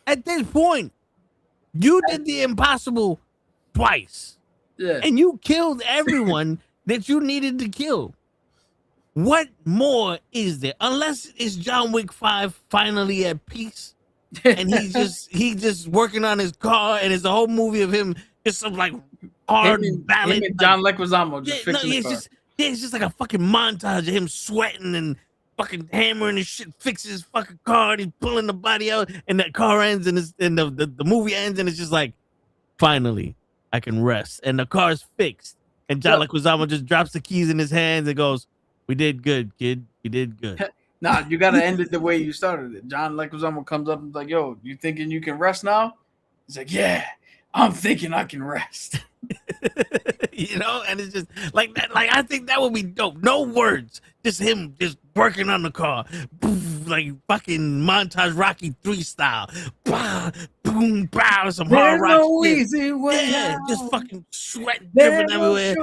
At this point, you did the impossible twice. Yeah. And you killed everyone that you needed to kill. What more is there? Unless it's John Wick 5 finally at peace. And he's just working on his car, and it's a whole movie of him just some like hard ballad. Him and John Leguizamo just fixing the car. It's just like a fucking montage of him sweating and fucking hammering and shit, fixes his fucking car, and he's pulling the body out, and that car ends, and the movie ends, and it's just like, finally, I can rest, and the car's fixed, and John Leguizamo just drops the keys in his hands and goes, "We did good, kid. We did good." Nah, you gotta end it the way you started it. John Leguizamo comes up and is like, "Yo, you thinking you can rest now?" He's like, "Yeah, I'm thinking I can rest." You know, and it's just like that. Like, I think that would be dope. No words, just him just working on the car, like fucking montage Rocky 3 style. Bah, boom, bow, some hard rock. No easy way yeah, out. just fucking sweat dripping everywhere.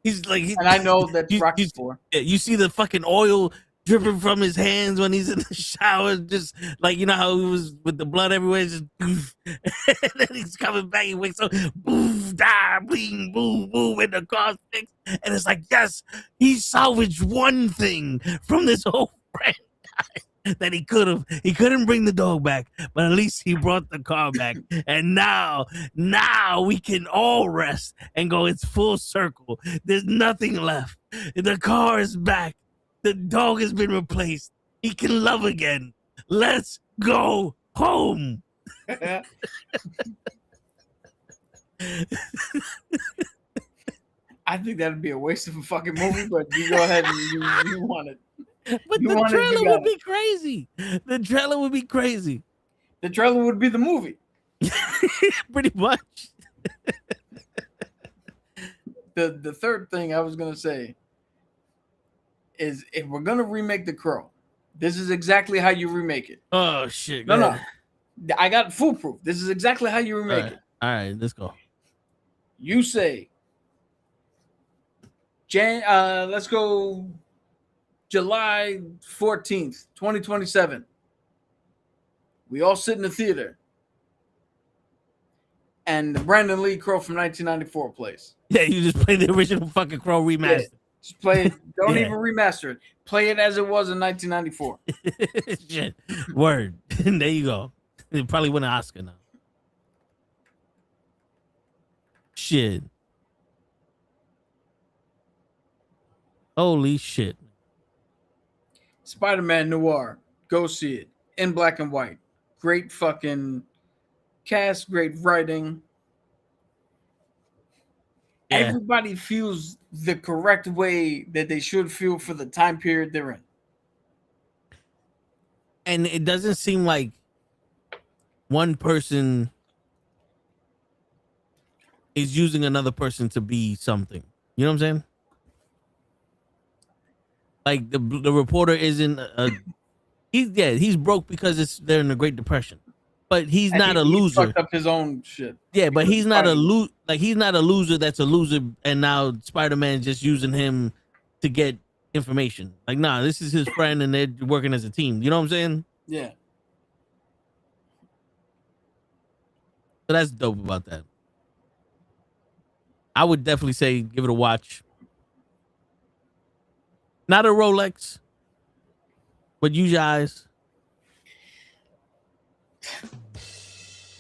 He's like, and I know that's Rocky 4. You see the fucking oil dripping from his hands when he's in the shower, just like, you know how he was with the blood everywhere, just and then he's coming back, he wakes up, boom, die, bling, boom, boom, and the car's fixed, and it's like, yes, he salvaged one thing from this whole franchise that he couldn't bring the dog back, but at least he brought the car back, and now we can all rest and go, it's full circle, there's nothing left, the car is back, the dog has been replaced. He can love again. Let's go home. I think that'd be a waste of a fucking movie, but you go ahead and you want it. But the trailer would be crazy. The trailer would be crazy. The trailer would be the movie. Pretty much. The third thing I was gonna say is, if we're gonna remake The Crow, this is exactly how you remake it. Oh shit! No, I got foolproof. This is exactly how you remake it. All right, let's go. You say, let's go July 14th, 2027. We all sit in the theater, and the Brandon Lee Crow from 1994 plays. Yeah, you just play the original fucking Crow remaster. Yeah. Just play it. Don't even remaster it. Play it as it was in 1994. Shit. Word. There you go. It probably win an Oscar now. Shit. Holy shit. Spiderman Noir. Go see it. In black and white. Great fucking cast. Great writing. Yeah. Everybody feels the correct way that they should feel for the time period they're in. And it doesn't seem like one person is using another person to be something. You know what I'm saying? Like the reporter isn't he's broke because they're in the Great Depression, but he's not a He loser. fucked up his own shit. Yeah, but he's not a he's not a loser that's a loser, and now Spider-Man's just using him to get information. Like, nah, this is his friend, and they're working as a team. You know what I'm saying? Yeah. So that's dope about that. I would definitely say give it a watch. Not a Rolex, but use your eyes.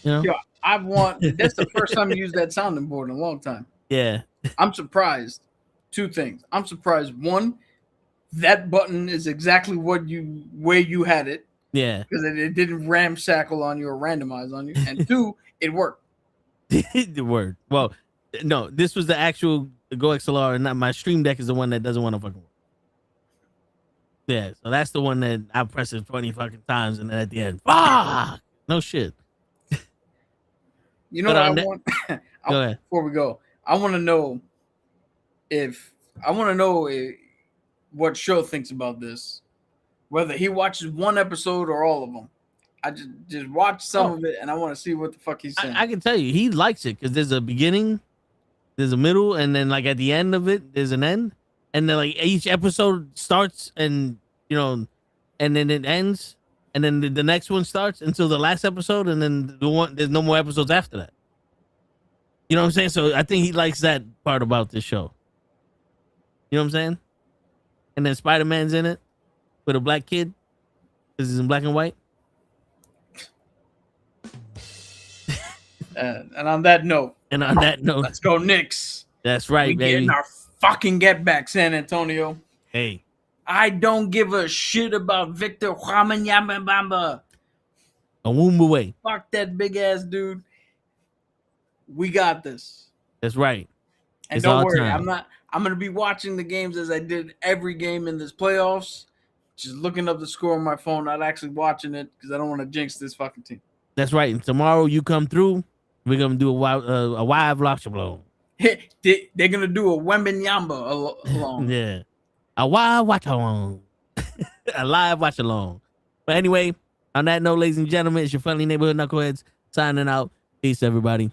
You know? Yo, that's the first time you used that sounding board in a long time. Yeah. I'm surprised. Two things. I'm surprised. One, that button is exactly where you had it. Yeah. Because it didn't ramshackle on you or randomize on you. And two, it worked. The word. Well, no, this was the actual Go XLR, and not my Stream Deck is the one that doesn't want to fucking work. Yeah, so that's the one that I press it 20 fucking times, and then at the end, fuck! No shit. You know But what I want? Go ahead. Before we go, I want to know what Show thinks about this. Whether he watches one episode or all of them. I just watch some of it, and I want to see what the fuck he's saying. I can tell you, he likes it because there's a beginning, there's a middle, and then like at the end of it, there's an end. And then like each episode starts and, you know, and then it ends. And then the next one starts until the last episode. And then there's no more episodes after that. You know what I'm saying? So I think he likes that part about this show. You know what I'm saying? And then Spider-Man's in it with a black kid because he's in black and white. And on that note, let's go Knicks. That's right, we baby. Getting our fucking get back, San Antonio. Hey, I don't give a shit about Victor Wembanyama. a womb away. Fuck that big ass dude. We got this. That's right. And It's don't our worry, time. I'm gonna be watching the games as I did every game in this playoffs. Just looking up the score on my phone, not actually watching it because I don't want to jinx this fucking team. That's right. And tomorrow you come through, we're gonna do a live watch along. They're gonna do a Wembanyama along. Yeah, a wild watch along, a live watch along. But anyway, on that note, ladies and gentlemen, it's your friendly neighborhood knuckleheads signing out. Peace, everybody.